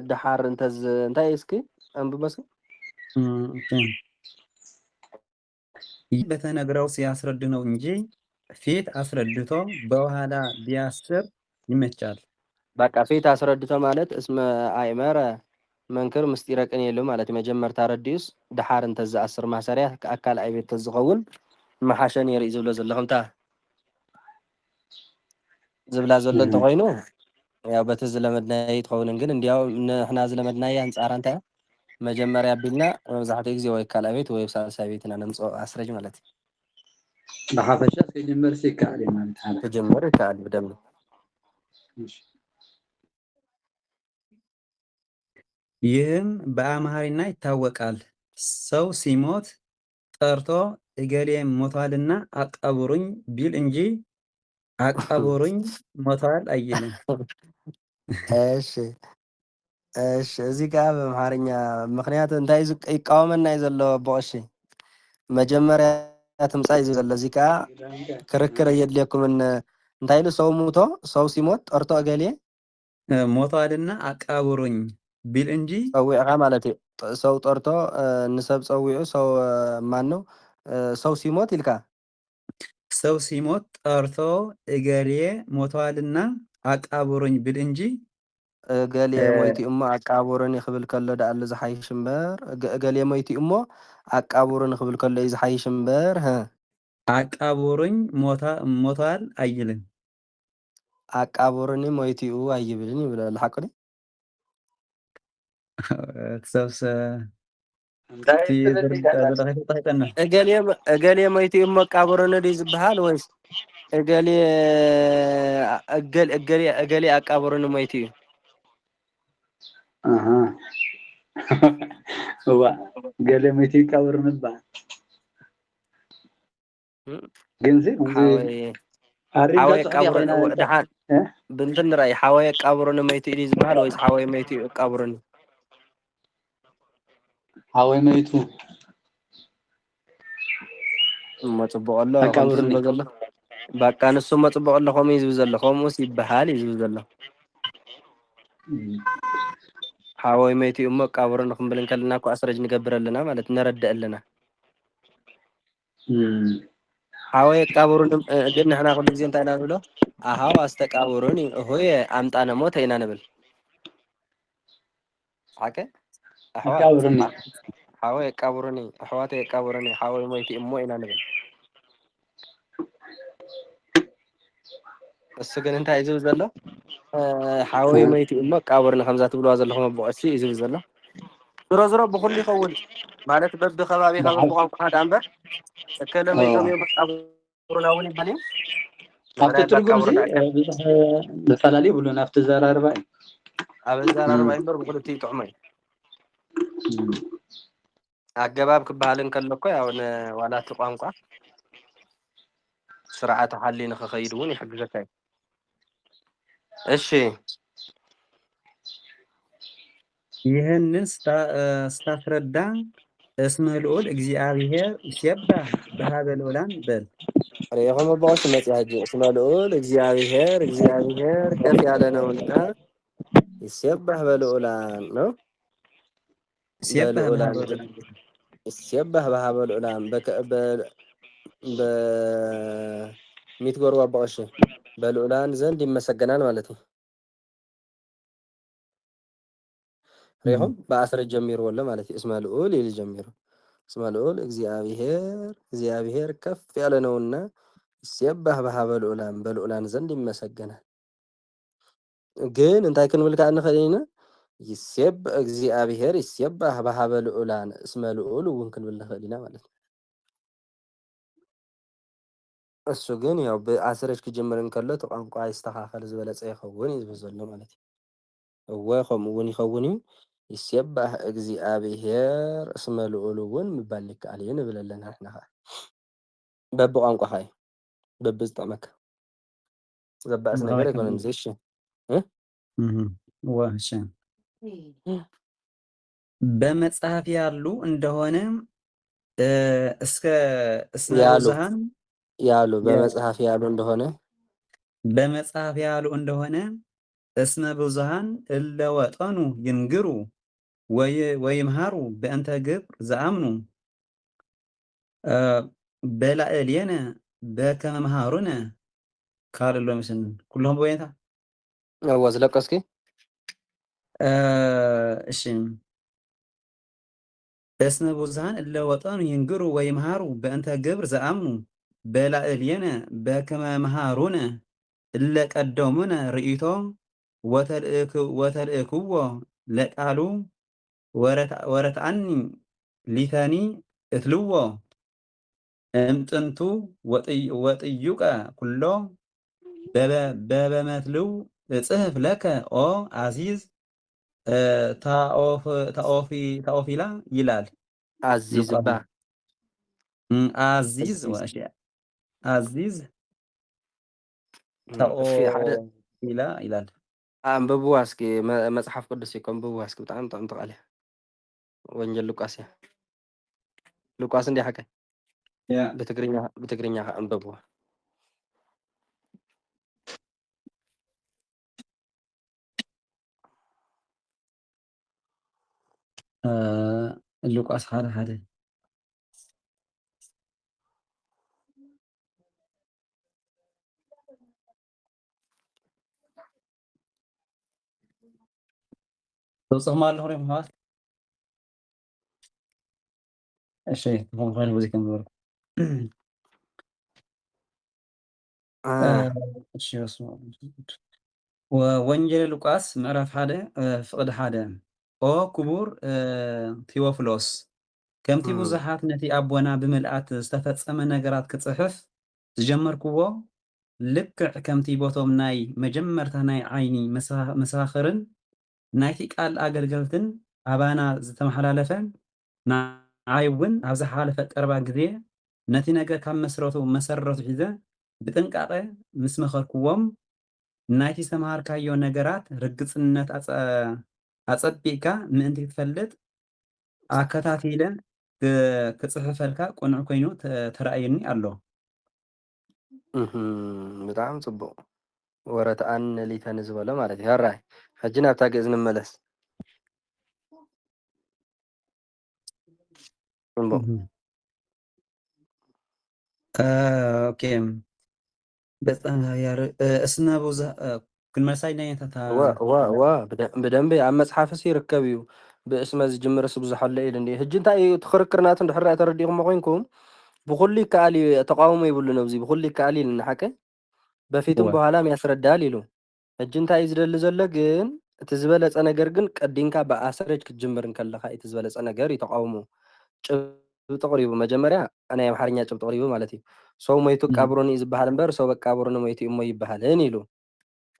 ድሓር እንታይ እስኪ አንብበስ ይህ በተነግረው ሲያስረድ ነው እንጂ ፊት አስረድቶ በኋላ ቢያስር ይመቻል። በቃ ፊት አስረድቶ ማለት እስመ አይመረ መንክር ምስጢረ ቅኔ የሉ ማለት መጀመርታ ረዲኡስ ድሓር እንተዝኣስር ማሰርያ ኣካል ኣይቤት ተዝኸውን መሓሸን የርኢ ዝብሎ ዘለኹምታ ዝብላ ዘሎ እንተኮይኑ ያው በቲ ዝለመድናይ ትኸውንን ግን እንዲያው ንሕና ዝለመድናይ አንፃር እንታይ መጀመርያ ኣቢልና መብዛሕትኡ ግዜ ወይ ካልኣይ ቤት ወይ ሳልሳይ ቤት ኢና ነምፅኦ ኣስረጅ ማለት እዩ። ብሓፈሻ ከጅምር ይከኣል እዩ ማለት ሓለ ከጅምር ይከኣል ብደንብ ይህም በአምሃሪና ይታወቃል። ሰው ሲሞት ጠርቶ እገሌ ሞቷልና አቀብሩኝ ቢል እንጂ አቀብሩኝ ሞቷል አይልም። እሺ እሺ እዚህ ጋር በአምሃርኛ ምክንያት እንታይ ይቃወመና እዩ ዘሎ ቦ እሺ መጀመርያ ትምጻእ እዩ ዘሎ እዚ ከዓ ክርክር የድልየኩምን እንታይ ኢሉ ሰው ሙቶ ሰው ሲሞት ጠርቶ እገሌ ሞቷልና አቃብሩኝ ቢል እንጂ ፀዊዕኻ ማለት እዩ ሰው ጠርቶ ንሰብ ፀዊዑ ሰው ማን ነው ሰው ሲሞት ኢልካ ሰው ሲሞት ጠርቶ እገሌ ሞቷልና አቃብሩኝ ቢል እንጂ እገሌ ሞይቲ እሞ አቃብሩኒ ክብል ከሎ ዳኣሉ ዝሓይሽ እምበር እገሌ ሞይቲ እሞ አቃብሩኒ ክብል ከሎ እዩ ዝሓይሽ እምበር አቃብሩኝ ሞቷል አይልም። አቃብሩኒ ሞይቲኡ አይብልን ይብላል። ሓቁ ዲ ተሰብሰ እገሌ ሞይቲኡ እሞ አቃብሩኒ ዲ ዝበሃል ወይስ እገሌ አቃብሩኒ ሞይቲ እዩ? እዋ ገሌ ሞይቲ ይቃብሩኒ ይበሃል ግን ሓወይ ቀብሩኒ ድሓን ብንትን ንርአይ ሓወይ ቀብሩኒ ሞይቲ እዩ ዝበሃል ወይስ ሓወይ ሞይቲ እዩ ቀብሩኒ? ሓወይ ሞይቱ መፅቡቅ ኣሎ ከምቲ ዝብሎ ዘሎ በቃ ንሱ መፅቡቅ ኣሎ ከምኡ እዩ ዝብል ዘሎ ከምኡስ ይበሃል እዩ ዝብል ዘሎ ሓወይ ሞይቲ እሞ ቀብሩኒ ክንብል ከለና እኮ ኣስረጅ ንገብር ኣለና ማለት ነረድእ ኣለና ሓወይ ቀብሩኒ ግን ንሕና ኩሉ ግዜ እንታይ ኢና ንብሎ ኣሃው ኣስተቃብሩኒ እሆየ ኣምጣነ ሞተ ኢና ንብል ሓቀ ሓወይ የቃብሩኒ ኣሕዋተይ የቃብሩኒ ሓወይ ሞይቲ እሞ ኢና ንብል እሱ ግን እንታይ እዩ ዝብል ዘሎ ሓወይ ሞይቲ እሞ ቀብሩኒ ከምዛ ትብልዋ ዘለኹም ኣቦቀሲ እዩ ዝብል ዘሎ ዝሮ ዝሮ ብኩሉ ይኸውን ማለት በቢከባቢካ በቢቋንቋካ ዳ እምበር እከለ ሞይቶም እዮም ቀብሩና እውን ይበሃል እዩ ኣብቲ ትርጉም ብዙሕ ዝተፈላለዩ ይብሉ ናብቲ ዘራርባ እዩ ኣብ ዘራርባ እምበር ብክልቲኡ ጥዕሞ እዩ ኣገባብ ክበሃል እንከሎ እኮ ያው ዋላ እቲ ቋንቋ ስርዓት ሓልዩ ንክኸይድ እውን ይሕግዘካ እዩ እሺ ይህንን ስታስረዳ እስመ ልዑል እግዚአብሔር ይሴባህ በሀበ ልዑላን በል ሪኢኹም ኣቦቀሲ መፅያ ሕጂ እስመ ልዑል እግዚአብሔር ከፍ ያለ ነውና ይሴባህ በልዑላን ነው ይሴባህ በሀበ ልዑላን በሚትጎርቡ ኣቦቀሺ በልዑላን ዘንድ ይመሰገናል ማለት እዩ ሪኢኹም ብኣስረ ጀሚሩ ኣሎ ማለት እዩ እስመ ልዑል ኢሉ ጀሚሩ እስመ ልዑል እግዚአብሔር ከፍ ያለ ነውና ይሴባህ በሀበ ልዑላን በልዑላን ዘንድ ይመሰገናል ግን እንታይ ክንብል ከዓ ንኽእል ኢና እግዚአብሔር ይሴባህ በሀበ ልዑላን እስመ ልዑል እውን ክንብል ንኽእል ኢና ማለት እዩ እሱ ግን ያው ብኣስረሽ ክጅምር እንከሎ እቲ ቋንቋ ይስተኻኸል ዝበለፀ ይኸውን እዩ ዝብል ዘሎ ማለት እዩ እወ ከምኡ እውን ይኸውን እዩ ይሴባህ እግዚአብሔር እስመ ልዑል እውን ምባል ይከኣል እዩ ንብል ኣለና ንሕና ከዓ በቢቋንቋኻ እዩ በቢዝጠቕመካ ዘባእስ ነገር ኣይኮነን እዚ እሺ እሺ በመጽሐፍ ያሉ እንደሆነ እስከ እስመ ብዙኃን ያሉ በመጽሐፍ ያሉ እንደሆነ በመጽሐፍ ያሉ እንደሆነ እስመ ብዙኃን እለ ወጠኑ ይንግሩ ወይምሃሩ በእንተ ግብር ዘአምኑ በላዕሌነ በከመ መሃሩነ ካልእ ሎ ምስን ኩሎም በወይንታ ወዝለቀስኪ እሺ እስመ ብዙኃን እለ ወጠኑ ይንግሩ ወይምሃሩ በእንተ ግብር ዘአምኑ በላዕሌነ በከመ መሃሩነ እለ ቀደሙነ ርእይቶ ወተልእክዎ ለቃሉ ወረትአኒ ሊተኒ እትልዎ እምጥንቱ ወጥዩቀ ኩሎ በበመትልው እጽህፍ ለከ ኦ አዚዝ ታኦፊላ ይላል አዚዝ ባ አዚዝ አዚዝ ታኦፊላ ይላል አንብብዋ እስኪ መጽሐፍ ቅዱስ እኮ አንብብዋ እስኪ ብጣዕሚ ጥዕምቲ ቃል እያ ወንጀል ሉቃስ እያ ሉቃስ እንዲያ ሓቀ ያ ብትግርኛ አንብብዎ። ሉቃስ ሓደ ሓደ ተውፅኹም ኣለኹ ሪኦም ኣሕዋት እሺ ተኹም ኮይኑ በዚ ከም ዝበልኩ እሺ ወንጌል ሉቃስ ምዕራፍ 1 ፍቕዲ 1 ኦ ክቡር ቴዎፍሎስ ከምቲ ብዙሓት ነቲ ኣቦና ብምልኣት ዝተፈጸመ ነገራት ክጽሕፍ ዝጀመርክዎ ልክዕ ከምቲ ቦቶም ናይ መጀመርታ ናይ ዓይኒ መሰኻኽርን ናይቲ ቃል ኣገልገልትን ኣባና ዝተመሓላለፈ ንዓይ እውን ኣብ ዝሓለፈ ቀረባ ግዜ ነቲ ነገር ካብ መሰረቱ ሒዘ ብጥንቃቐ ምስ መኸርክዎም ናይቲ ዝተምሃርካዮ ነገራት ርግፅነት ኣጸቢቕካ ምእንቲ ክትፈልጥ ኣከታቲለ ክጽሕፈልካ ቁኑዕ ኮይኑ ተረኣየኒ ኣሎ። ብጣዕሚ ጽቡቕ ወረትኣን ሊተን ዝበሎ ማለት እዩ። ህራይ ሕጂ ናብታ ግእዝ ንመለስ። ጽቡቕ ኦኬ በጣም ያር እስመ ብዙ ክንመሳይ ናይነታ ብደንቢ ኣብ መፅሓፍሲ ይርከብ እዩ። ብእስመ ዝጅምርስ ብዙሕ ኣሎ ኢሉ እንዲ ሕጂ እንታይ እዩ ትኽርክር ናቱ እንድሕር ተረዲእኹሞ ኮይንኩም ብኩሉ ይከኣል እዩ ተቃውሞ ይብሉን ኣብዚ ብኩሉ ይከኣል ኢሉ ንሓቀይ በፊትም በኋላም ያስረዳል ኢሉ ሕጂ እንታይ እዩ ዝደሊ ዘሎ ግን እቲ ዝበለፀ ነገር ግን ቀዲምካ ብኣሰረጅ ክትጅምር ከለካ እቲ ዝበለፀ ነገር እዩ ተቃውሞ ጭብጢ ቅሪቡ መጀመርያ ናይ ኣምሓርኛ ጭብጢ ቅሪቡ ማለት እዩ ሰው ሞይቱ ቀብሩን እዩ ዝበሃል እምበር ሰው በቃብሩን ሞይቱ እሞ ይበሃልን ኢሉ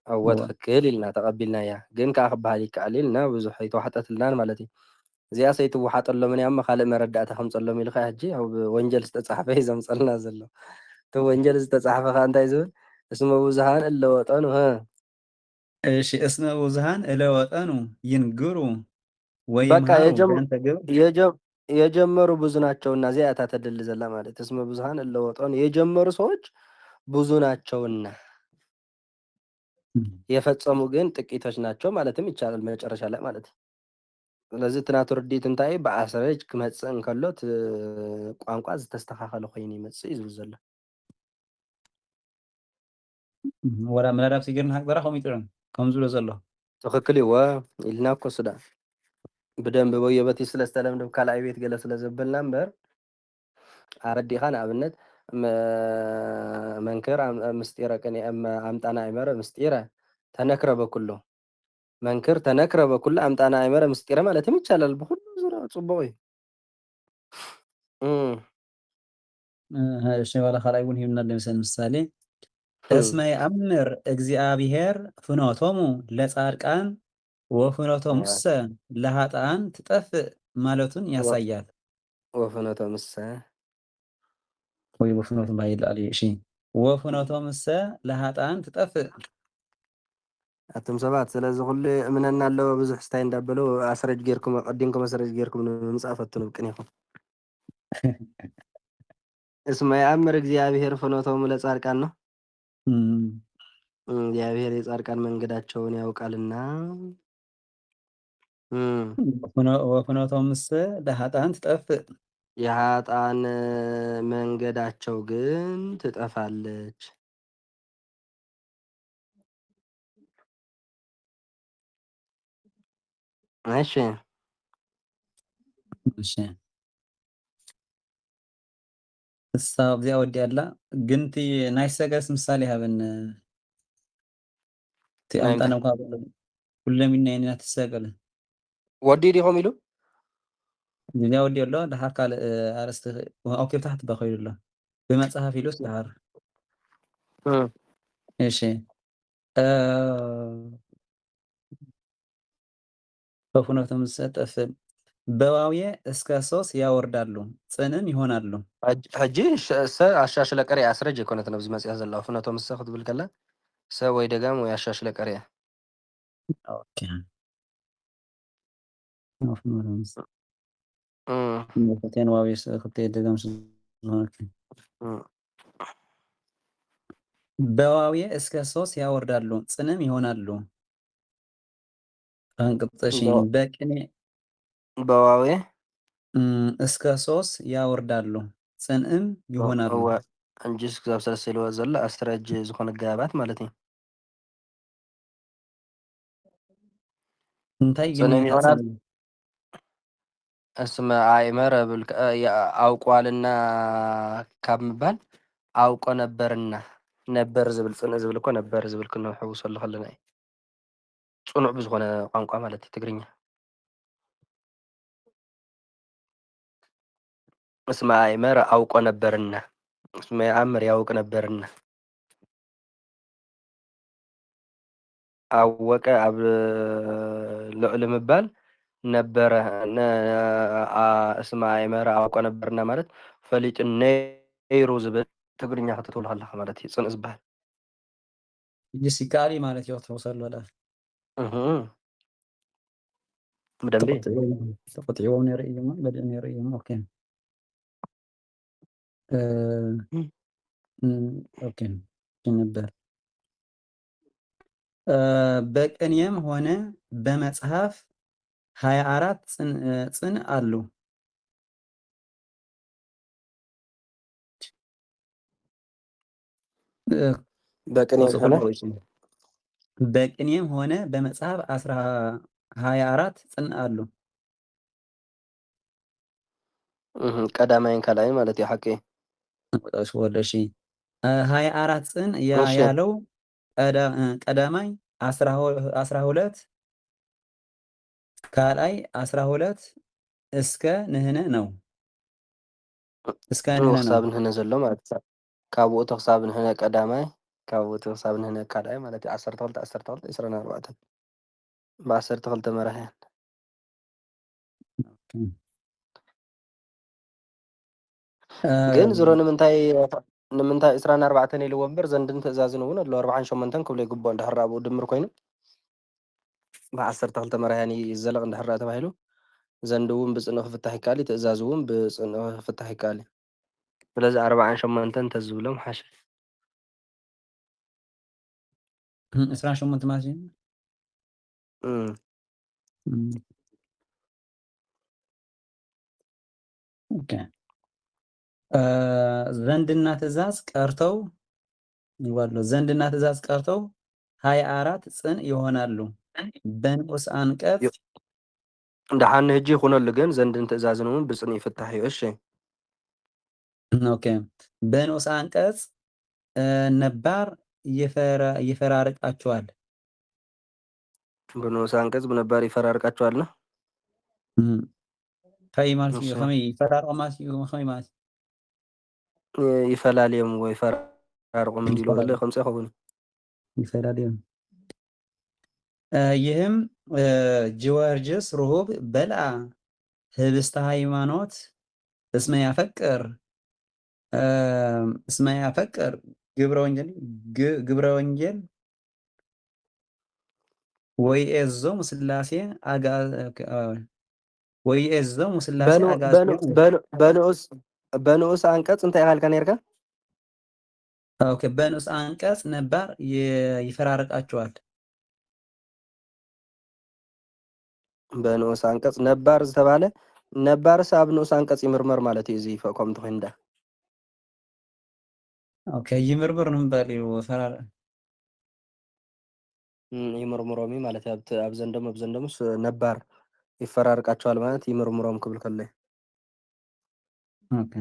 እወ ትኽክል ኢልና ተቐቢልና እያ ግን ከዓ ክበሃል ይከኣል ኢልና ብዙሕ ይተዋሕጠትልናን ማለት እዩ እዚኣ ሰይትወሓጠሎም እያ እሞ ካልእ መረዳእታ ከምፀሎም ኢሉ ከዓ ሕጂ ኣብ ወንጀል ዝተፃሕፈ እዩ ዘምፀልና ዘሎ እቲ ወንጀል ዝተፃሕፈ ከዓ እንታይ ዝብል እስመ ብዙሃን እለወጠኑ እሺ እስመ ብዙሃን እለወጠኑ ይንግሩ በቃ ወይምሃሩ የጀመሩ ብዙ ናቸውና እዚያታ ተደል ዘላ ማለት እስመ ብዙሃን እለወጠኑ የጀመሩ ሰዎች ብዙ ናቸውና የፈጸሙ ግን ጥቂቶች ናቸው ማለትም ይቻላል መጨረሻ ላይ ማለት ነው። ስለዚህ ትናቱ ርዲት እንታይ ብኣሰረጅ ክመፅእ እንከሎ ቋንቋ ዝተስተኻኸለ ኮይኑ ይመፅእ እዩ ዝብል ዘሎ ወላ መላዳብ ሲገርና ሃገራ ከምኡ ይጥረን ከም ዝብሎ ዘሎ ትኽክል እዩ ኢልና እኮ ሱዳ ብደንብ በየበቲ ስለ ዝተለምደ ካልኣይ ቤት ገለ ስለ ዘበልና እምበር ኣረዲኻ ንኣብነት መንክር ምስጢረ ቅኔ ኣምጣና ኣይመረ ምስጢረ ተነክረበ ኩሎ መንክር ተነክረበ ኩሎ ኣምጣና ኣይመረ ምስጢረ ማለትም ይቻላል ብኩሉ ዙርያ ጽቡቕ እዩ እሺ ዋላ ካልኣይ እውን ሂብና ለምሳሌ ምሳሌ እስመ ይአምር እግዚአብሔር ፍኖቶሙ ለጻድቃን ወፍኖቶሙሰ ለኃጥአን ትጠፍእ ማለቱን ያሳያል። ወፍኖቶሙሰ ወይ ወፍኖቶም ባይላል እሺ ወፍኖቶሙሰ ለኃጥአን ትጠፍእ ኣቱም ሰባት ስለዚ ኩሉ እምነና ኣለዎ ብዙሕ ስታይ እንዳበሉ ኣስረጅ ጌርኩም ቀዲምኩም ኣስረጅ ጌርኩም ንምፃእ ፈትኑ ብቅኒኹም እስመ ይአምር እግዚአብሔር ፍኖቶሙ ለጻድቃን ነው እግዚአብሔር የጻድቃን መንገዳቸውን ያውቃልና ወፍኖቶሙሰ ለኃጥአን ትጠፍእ የኃጥአን መንገዳቸው ግን ትጠፋለች። እሺ እሺ እሳብ እዚኣ ወዲያ ኣላ ግን እቲ ናይ ሰገስ ምሳሌ ሃበን እቲ ኣምጣና እኳ ኩሎም ኢና ኢና ትሰቀለ ወዲ ዲኹም ኢሉ እዚኣ ወዲ ኣሎ ድሓር ካልእ ኣርእስቲ ኦኬ ታሕቲ በኸይዱ ኣሎ ብመፅሓፍ ኢሉስ ድሓር እሺ በፍኖቶም ጠፍእ በዋውየ እስከ 3 ያወርዳሉ ጽንም ይሆናሉ ሕጂ ኣሻሽለ ቀሪያ ኣስረጅ ይኮነት ነብዚ መፅያ ዘላ ፍኖቶም ሰ ክትብል ከላ ሰብ ወይ ደጋም ወይ ኣሻሽለ ቀሪያ ኦኬ ፍኖቶም ክልቴን ዋውየ ክልቴ ደጋም ስለዝኾነ በዋዌ እስከ 3 ያወርዳሉ ጽንም ይሆናሉ። አንቅጥሽ በቅኔ በዋዌ እስከ 3 ያወርዳሉ ጽንም ይሆናሉ። እንጂ ክሳብ 3 ኢልዎ ዘሎ 10 እጅ ዝኾነ ገባባት ማለት እዩ። እንታይ ግን ጽንም ይሆናል። ጽንም እስመ አእመረ አውቋልና ካብ ምባል አውቆ ነበርና ነበር ዝብል ጽንዕ ዝብል እኮ ነበር ዝብል ክንሕውሰሉ ከለና እዩ። ጽኑዕ ብዝኾነ ቋንቋ ማለት እዩ ትግርኛ። እስመ አእመረ አውቆ ነበርና እስመ የአምር ያውቅ ነበርና አወቀ ኣብ ልዕሊ ምባል ነበረ እስመ አእመረ አውቆ ነበርና ማለት ፈሊጡ ነይሩ ዝብል ትግርኛ ክትትብሎ ከለካ ማለት እዩ ጽንዕ ዝበሃል ይስካሊ ማለት እዩ ትወሰሉ ወላ ብደንቢ ተቆጥዒዎም ነይሩ እዩ በደንብ ነይሩ እዩ። ኦኬ ኦኬ ነበር በቅኔም ሆነ በመጽሐፍ 24 ጽን አሉ። በቅኔም ሆነ በመጽሐፍ 24 ጽን አሉ። ቀዳማይን ካልአይን ማለት እዩ ሓቂ ወደሺ 24 ጽን ያለው ቀዳማይ 12 ካልአይ 12 እስከ ንህነ ነው። እስከ ንህነ ነው ክሳብ ንህነ ዘሎ ማለት እዩ። ካብኡ ክሳብ ንህነ ቀዳማይ ካብኡ ክሳብ ንህነ ካልአይ ማለት እዩ 12 12 24 ብ12 መራሕያን ግን ዝሮ ንምንታይ 24 ኢልዎ እምበር ዘንድን ትእዛዝን እውን ኣሎ 48 ክብሎ ይግባእ እንድሕር ኣብኡ ድምር ኮይኑ ብ12 መራሕያን ይዘለቕ እንድሕር ተባሂሉ ዘንዲ እውን ብጽንዕ ክፍታሕ ይከኣል እዩ ትእዛዝ እውን ብጽንዕ ክፍታሕ ይከኣል እዩ። ስለዚ 48 እንተዝብሎም ሓሸ 28 ማለት እዩ። ኦኬ ዘንድና ትእዛዝ ቀርተው ይዋሉ ዘንድና ትእዛዝ ቀርተው 24 ጽን ይሆናሉ። በንዑስ አንቀጽ እንዳሓኒ ሕጂ ይኹነሉ ግን ዘንድን ትእዛዝን እውን ብጽንዕ ይፍታሕ እዩ። እሺ ኦኬ በንዑስ አንቀጽ ነባር ይፈራርቃቸዋል። በንዑስ አንቀጽ ብነባር ይፈራርቃቸዋል ነው ከይ ማለት እዩ ከመይ ይፈራርቁ ማለት እዩ ከመይ ማለት ይፈላለዮም ወይ ፈራርቆም እንዲሉ ዘሎ ከምዚ ይኸውን ይፈላለዮም። ይህም ጊዮርጊስ ርሁብ በልአ ህብስተ ሃይማኖት እስመ ያፈቅር ግብረ ወንጌል ወይኤዞሙ ሥላሴ ወይኤዞሙ ሥላሴ በንዑስ አንቀጽ እንታይ ካልካ ነርካ? ኦኬ በንዑስ አንቀጽ ነባር ይፈራርቃቸዋል። በንዑስ አንቀጽ ነባር ዝተባለ ነባርስ ኣብ ንዑስ አንቀጽ ይምርመር ማለት እዩ። እዚ ከምቲ ኮይንዳ ኦኬ ይምርምር ንምባል እዩ ፈራር ይምርምሮም ማለት ኣብ ዘንደሞስ ነባር ይፈራርቃቸዋል ማለት ይምርምሮም ክብል ከለ ኦኬ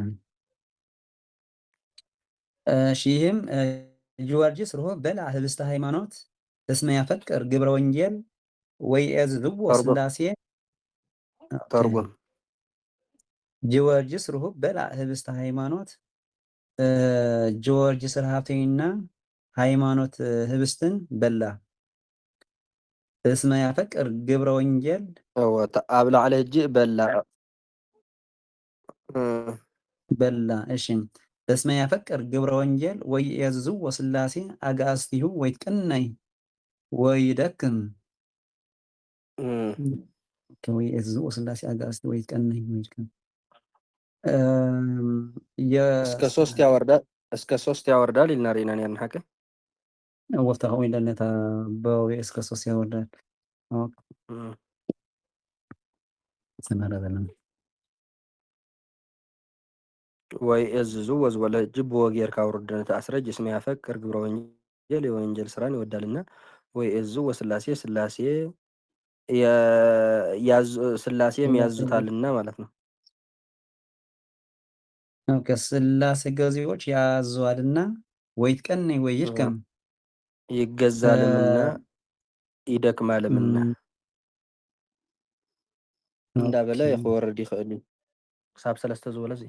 ይህም ጊዮርጊስ ርሁብ በልአ ህብስተ ሃይማኖት እስመ ያፈቅር ግብረ ወንጌል ወይዔዝዝዎ ሥላሴ ተርጉም ጊዮርጊስ ርሁብ በልአ ህብስተ ሃይማኖት ጊዮርጊስ ረሃብተኝና ሃይማኖት ህብስትን በላ እስመ ያፈቅር ግብረ ወንጌል ኣብ ላዕሊ ሕጂ በላ እሺ እስመ ያፈቅር ግብረ ወንጌል ወይዔዝዝዎ ሥላሴ አጋእዝቲሁ ወይትቀነይ ወይደክም ወይዔዝዝዎ ሥላሴ አጋእዝቲሁ ወይትቀነይ ወይደክም እስከ ሶስት ያወርዳል ይልና ሪናን ያን ሐቀ ወፍታው ይለነታ በወይ እስከ 3 ያወርዳል። ሰናራደለም ወይ እዝዙ ወዝወለ ጅብ ወጌር ካውርደነ ተአስረጅ እስመ ያፈቅር ግብረ ወንጀል የወንጀል ስራን ይወዳልና ወይ እዙ ወስላሴ ስላሴ ስላሴም ያዙታልና ማለት ነው። ኦኬ ስላሴ ገዢዎች ያዘዋልና ወይትቀን ወይ ይርከም ይገዛልምና ይደክማልምና እንዳበለ ይወርድ ይኽእል ክሳብ 3 ዝበለ እዚ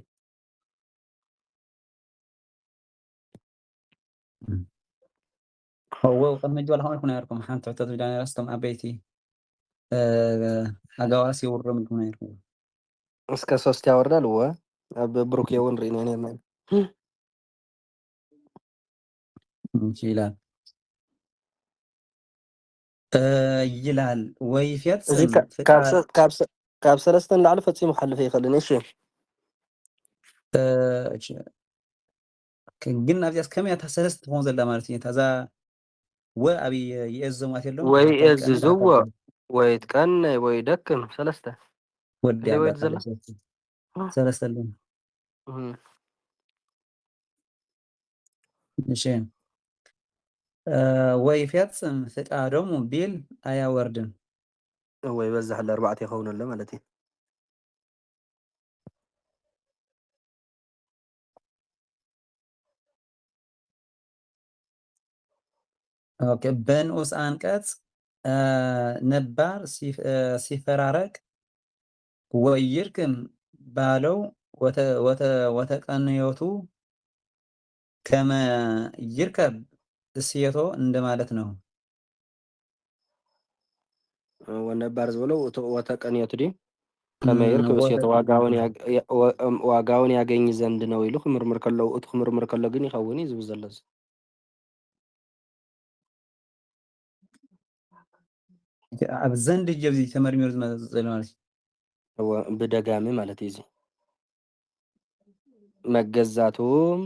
هو قد مجوال هون هنا يركم حان تعتذر داني رستم أبيتي أقواسي ورمي هنا يركم እስከ 3 ያወርዳል ወ አብ ብሩክ የውን ሪናን ያን ይላል ይላል ወይ እዚ ፍየጽም ካብ 3 ላዕሊ ፈጺሙ ክሓልፍ ይኽእልን እሺ ግን ኣብዚያስ ከመይ እታ ሰለስተ ትኾን ዘላ ማለት እዩ ታዛ ወአቢ የእዘማት የለውም ወይ እዝዝዎ ወይ ትቀን ወይ ደክም 3 ወዲ ወይ ያጋጣ ሰለስተ ለም እሺ ወይ ፍየጽም ፍቃዶሙ ቢል አያወርድም ወይ በዛሕ ለ4 ይኸውነሎ ማለት እዩ ኦኬ በንዑስ አንቀጽ ነባር ሲፈራረቅ ወይ ይርክም ባለው ወተቀንዮቱ ከመ ይርከብ እሴቶ እንደማለት ነው። ወነባር ዝበለው ወተቀንዮቱ ዲ ከመ ይርከብ እሴቶ ዋጋውን ያገኝ ዘንድ ነው ኢሉ ክምርምር ከሎ እቲ ክምርምር ከሎ ግን ይኸውን እዩ ዝብል ዘሎ ኣብ ዘንድ ጀብዚ ተመርሚሩ ዝመጽእ ዘሎ ማለት እዩ ብደጋሚ ማለት እዩ መገዛቱም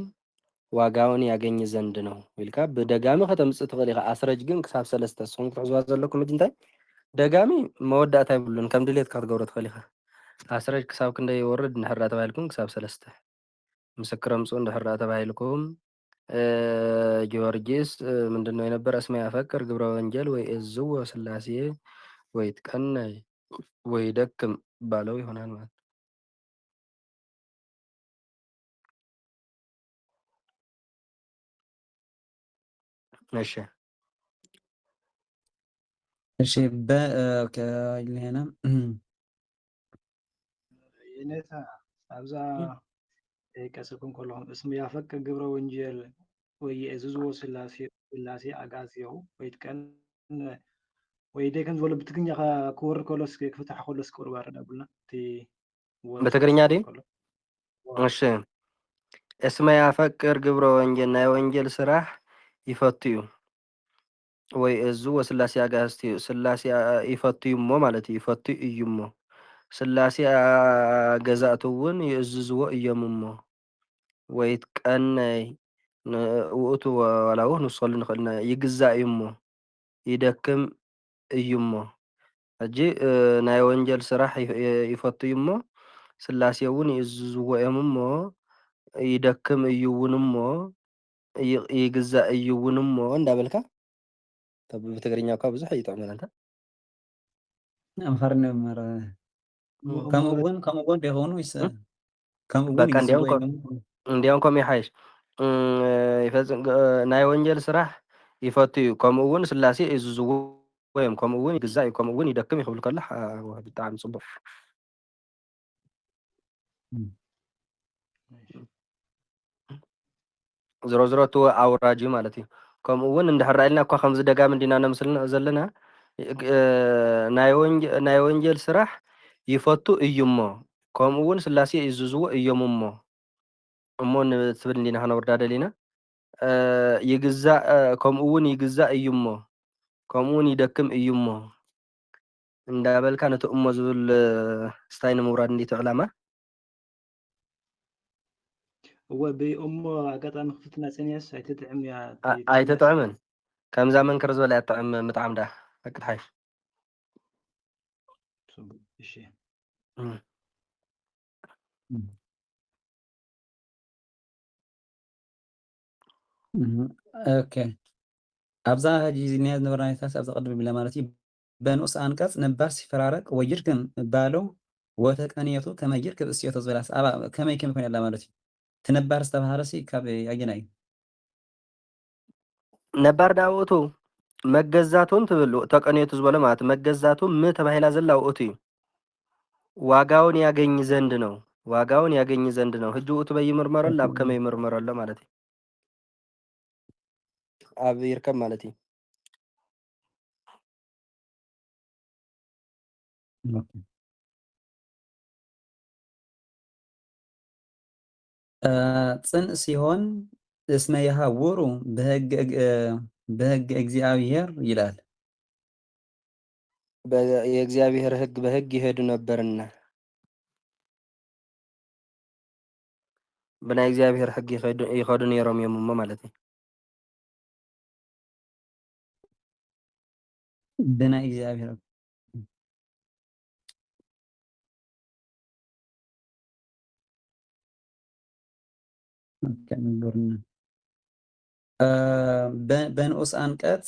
ዋጋውን ያገኝ ዘንድ ነው ኢልካ ብደጋሚ ከተምጽእ ትኽእል ኢኻ ኣስረጅ ግን ክሳብ 3 ስኹም ክትሕዝዋ ዘለኩም እንታይ ደጋሚ መወዳእታ ይብሉን ከም ድሌትካ ክትገብሮ ትኽእል ኢኻ ኣስረጅ ክሳብ ክንደይ ይወርድ እንድሕር ተባሂልኩም ክሳብ 3 ምስክር ኣምጽኡ እንድሕር ተባሂልኩም ጊዮርጊስ ምንድነው የነበረ እስመ ያፈቅር ግብረ ወንጀል ወይ እዝዎ ስላሴ ወይ ትቀነይ ወይ ደክም ባለው ይሆናል ማለት እሺ እሺ ከይለና ይነታ አብዛ ቀሰኩም ኮሎም እስመ ያፈቅር ግብረ ወንጀል ወይ እዝዝዎ ስላሴ አጋዚው ወይ ትቀን ወይ ደከም ዝበለ ብትግርኛ ክወርድ ከሎስ ክፍታሕ ከሎስ ክወርድ ባረዳ ብልና እቲ በትግርኛ ዲ እሺ እስመ ያፈቅር ግብረ ወንጀል ናይ ወንጀል ስራሕ ይፈትዩ ወይ እዝዎ ስላሴ አጋዝትዩ ስላሴ ይፈትዩ እሞ ማለት እዩ ይፈትዩ እዩ እሞ ስላሴ ገዛእቱ እውን ይእዝዝዎ እዮም እሞ ወይ ትቀነይ ውእቱ ዋላው ንወስኸሉ ንኽእልና ይግዛእ እዩ እሞ ይደክም እዩ እሞ ሕጂ ናይ ወንጀል ስራሕ ይፈትዩ እሞ ስላሴ እውን ይእዝዝዎ እዮም እሞ ይደክም እዩ እውን እሞ ይግዛእ እዩ እውን እሞ እንዳበልካ ብትግርኛ እኳ ብዙሕ ይጠቕመና እንታ ኣምሓርኛ መረ ከምኡውን ደይኾኑ ከምኡውን እንዲያውም ከም ይሓይሽ ይፈጽም ናይ ወንጀል ስራሕ ይፈትዩ ከምኡውን ስላሴ ይእዝዝዎ እዮም ከምኡውን ይግዛእ እዩ ከምኡውን ይደክም ይኽብል ከሎ ብጣዕሚ ጽቡቕ ዝሮ ዝሮ እቲ ኣውራጅ ማለት እዩ ከምኡውን እንድሕር ኢልና እኳ ከምዚ ደጋሚ እንዲና ነምስል ዘለና ናይ ወንጀል ስራሕ ይፈቱ እዩ እሞ ከምኡውን ስላሴ ይእዝዝዎ እዮም እሞ ንትብል እንዲና ክነውርዳ ደሊና ይግዛእ ከምኡውን ይግዛእ እዩ እሞ ከምኡውን ይደክም እዩ እሞ እንዳበልካ ነቲ እሞ ዝብል ስታይ ንምውራድ እንዴት ዕላማ وبأمه قطع مخفتنا سنيس هتتعم يا ኣይተጥዕምን ከምዛ መንከር ዝበለ ኣጥዕም ምጥዓም ዳ ፈቅድ ሓይሽ እሺ اوكي ኣብዛ ሕጂ ዝኒያ ዝነበርናይታስ ኣብዛ ቅድሚ ብላ ማለት እዩ በንኡስ አንቀጽ ነባር ሲፈራረቅ ወይርክም ባሎ ወተቀንየቱ ከመይር ክብስየቶ ዝበላስ ኣባ ከመይ ከም ይኮን ያላ ማለት እዩ ትነባር ዝተባሃለሲ ካብ ኣየና እዩ ነባር ዳውቱ መገዛቱን ትብል ተቀንየቱ ዝበለ ማለት መገዛቱ ም ተባሂላ ዘላ ውእቱ እዩ ዋጋውን ያገኝ ዘንድ ነው ዋጋውን ያገኝ ዘንድ ነው ህጅ ውእቱ በይምርመረል ኣብ ከመይ ምርመረለ ማለት እዩ ኣብ ይርከብ ማለት እዩ ጽንዕ ሲሆን እስመ የሐውሩ በሕግ እግዚአብሔር ይላል የእግዚአብሔር ህግ በህግ ይሄዱ ነበርና ብናይ እግዚአብሔር ህግ ይኸዱ ነይሮም እዮም እሞ ማለት እዩ ብናይ እግዚአብሔር በንኡስ አንቀጽ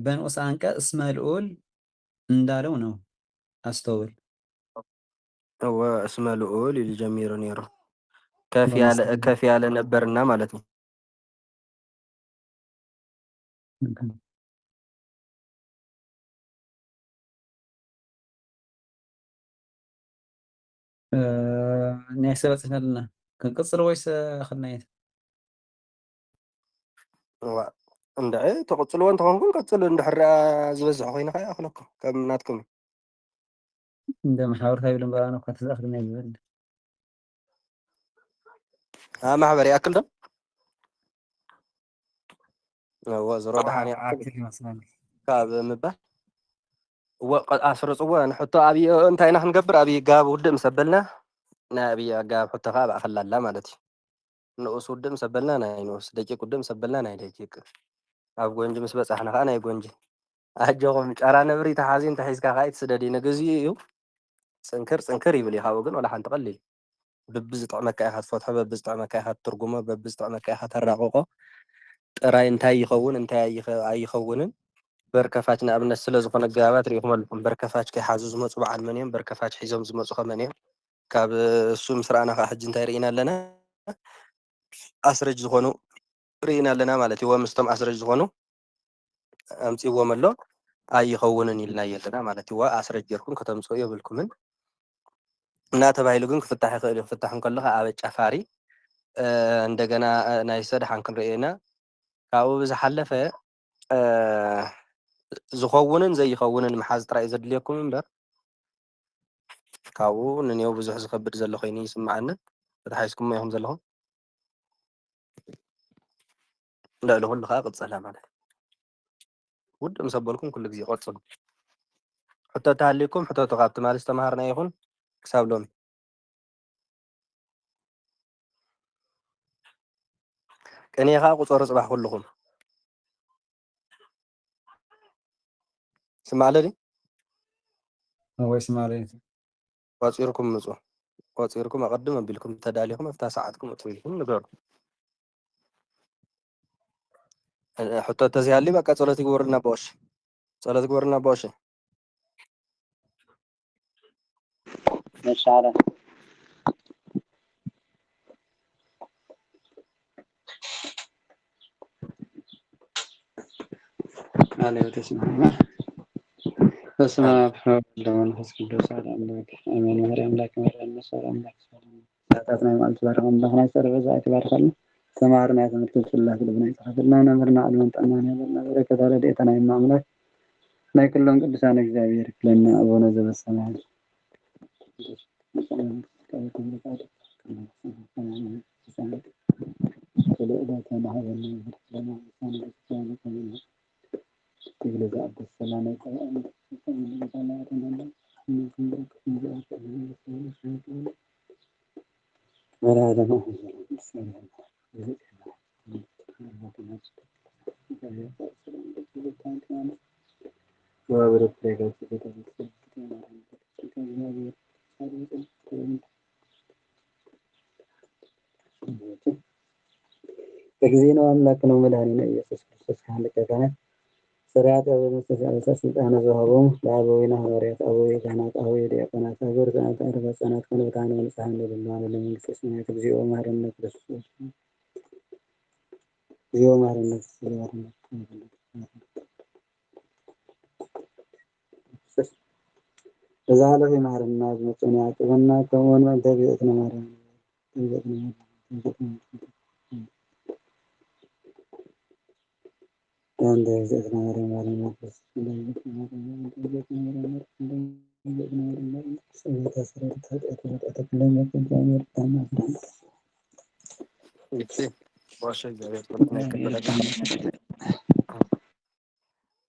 በንኡስ አንቀጽ እስመ ልዑል እንዳለው ነው አስተውል እስመ ልዑል ኢሉ ጀሚሩ ነይሩ ከፍ ያለ ነበርና ማለት ነው ናይ ሰበ ፅሕነልና ክንቅፅል ወይስ ክልናየት እንዳይ ተቕፅልዎ እንተኾንኩን ቀፅል እንድሕር ዝበዝሕ ኮይነ ከዓ ኣኽለኩም ከም ናትኩም እንደ ማሕበርታ ይብሉ እምበራነ እኳ ተዘኣኽልና ዝብል ማሕበር ይኣክል ዶ ወዝሮ ድሓን ኣክል ይመስለኒ ካብ ምባል ኣስርፅዎ ንሕቶ ኣብዪ እንታይ ኢና ክንገብር ኣብዪ ጋብ ውድእ ምስ ኣበልና ናይ ኣብዪ ጋብ ሕቶ ከዓ ባእኸላላ ማለት እዩ ንኡስ ውድእ ምስ ኣበልና ናይ ንኡስ ደቂቅ ውድእ ምስ ኣበልና ናይ ደቂቅ ኣብ ጎንጂ ምስ በፃሕና ከዓ ናይ ጎንጂ ኣጀኹም ጫራ ነብሪ ተሓዚ እንተሒዝካ ከዓ ይትስደድ ንግዚኡ እዩ ፅንክር ይብል ይኻቡ ግን ወላ ሓንቲ ቀሊል በቢ ዝጥዕመካ ኢኻ ትፈትሖ በቢ ዝጥዕመካ ኢኻ ትርጉሞ በቢ ዝጥዕመካ ኢኻ ተራቕቆ ጥራይ እንታይ ይኸውን እንታይ ኣይኸውንን በርከፋች ንኣብነት ስለ ዝኾነ ገባባት ሪኢኹም ኣለኩም በርከፋች ከይሓዙ ዝመፁ በዓል መን እዮም በርከፋች ሒዞም ዝመፁ ከመን እዮም ካብ እሱ ምስ ረኣና ከዓ ሕጂ እንታይ ርኢና ኣለና ኣስረጅ ዝኾኑ ርኢና ኣለና ማለት እዩ ወምስቶም ኣስረጅ ዝኾኑ ኣምፂዎም ኣሎ ኣይኸውንን ኢልና የለና ማለት እዩ ኣስረጅ ጌርኩም ከተምፅኡ የብልኩምን እናተባሂሉ ግን ክፍታሕ ይኽእል እዩ ክፍታሕ እንከለካ ኣብ ጨፋሪ እንደገና ናይ ሰድሓን ክንሪኦ ኢና ካብኡ ብዝሓለፈ ዝኸውንን ዘይኸውንን መሓዝ ጥራይ ዘድልየኩም እምበር ካብኡ ንኔው ብዙሕ ዝከብድ ዘሎ ኮይኑ ይስምዓኒ ተታሓይስኩም ኢኹም ዘለኹም ልዕሊ ኩሉ ከዓ ቅፀላ ማለት ውድእ ምስ ኣበልኩም ኩሉ ግዜ ቆፅሉ ሕቶ ተሃልይኩም ሕቶቱ ካብቲ ማለት ዝተምሃርና ይኹን ክሳብ ሎሚ ቅኔ ከዓ ቁፀሩ ፅባሕ ኩልኩም ስማዕለ ዲ ወይ ስማዕለ ቆፂርኩም ምፁ ቆፂርኩም ኣቐድም ኣቢልኩም ተዳሊኹም ኣብታ ሰዓትኩም እፅኡ ኢልኩም ንገሩ ሕቶ ተዚሃልዩ በቃ ጸሎት ይግበሩልና ቦሽ ጸሎት ይግበሩልና ቦሽ መሻለ عليه تسمع فاسمع بحول ونفس قدوس على أملاك أمين وهري أملاك وهري النصر أملاك ساعتنا مالت بارك الله خنا يسر بزايت بارك الله سمعنا تمثل في الله لبنا يتحفلنا ونمرنا على من تأماني لنا بركة على ديتنا إما أملاك لا يكلهم قدسان እግዚአብሔር لنا أبونا زب السماء ولا هذا በጊዜና አምላክ ነው መድኃኒነ ኢየሱስ ክርስቶስ ካለቀ ካህናት ስርዓት በመስተሳለሰ ስልጣነ ዘሆሮም ለአበዊነ ሐዋርያት አበዊ ካህናት አበዊ ዲያቆናት አገር ሰዓት አርባ ሕፃናት ከነብታነ ንጽሐን ለልማነ ለመንግስተ ሰማያት እግዚኦ መሐረነ ክርስቶስ እግዚኦ መሐረነ ክርስቶስ በዛ ኃላፊ መሐረና አዝመጽን ያቅበና ከመሆን በተቤት ነው ማርያም አንድ ዘጠና ማርያም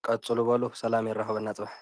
ቀጥሉ በሉ። ሰላም ይረኸበና ጽባሕ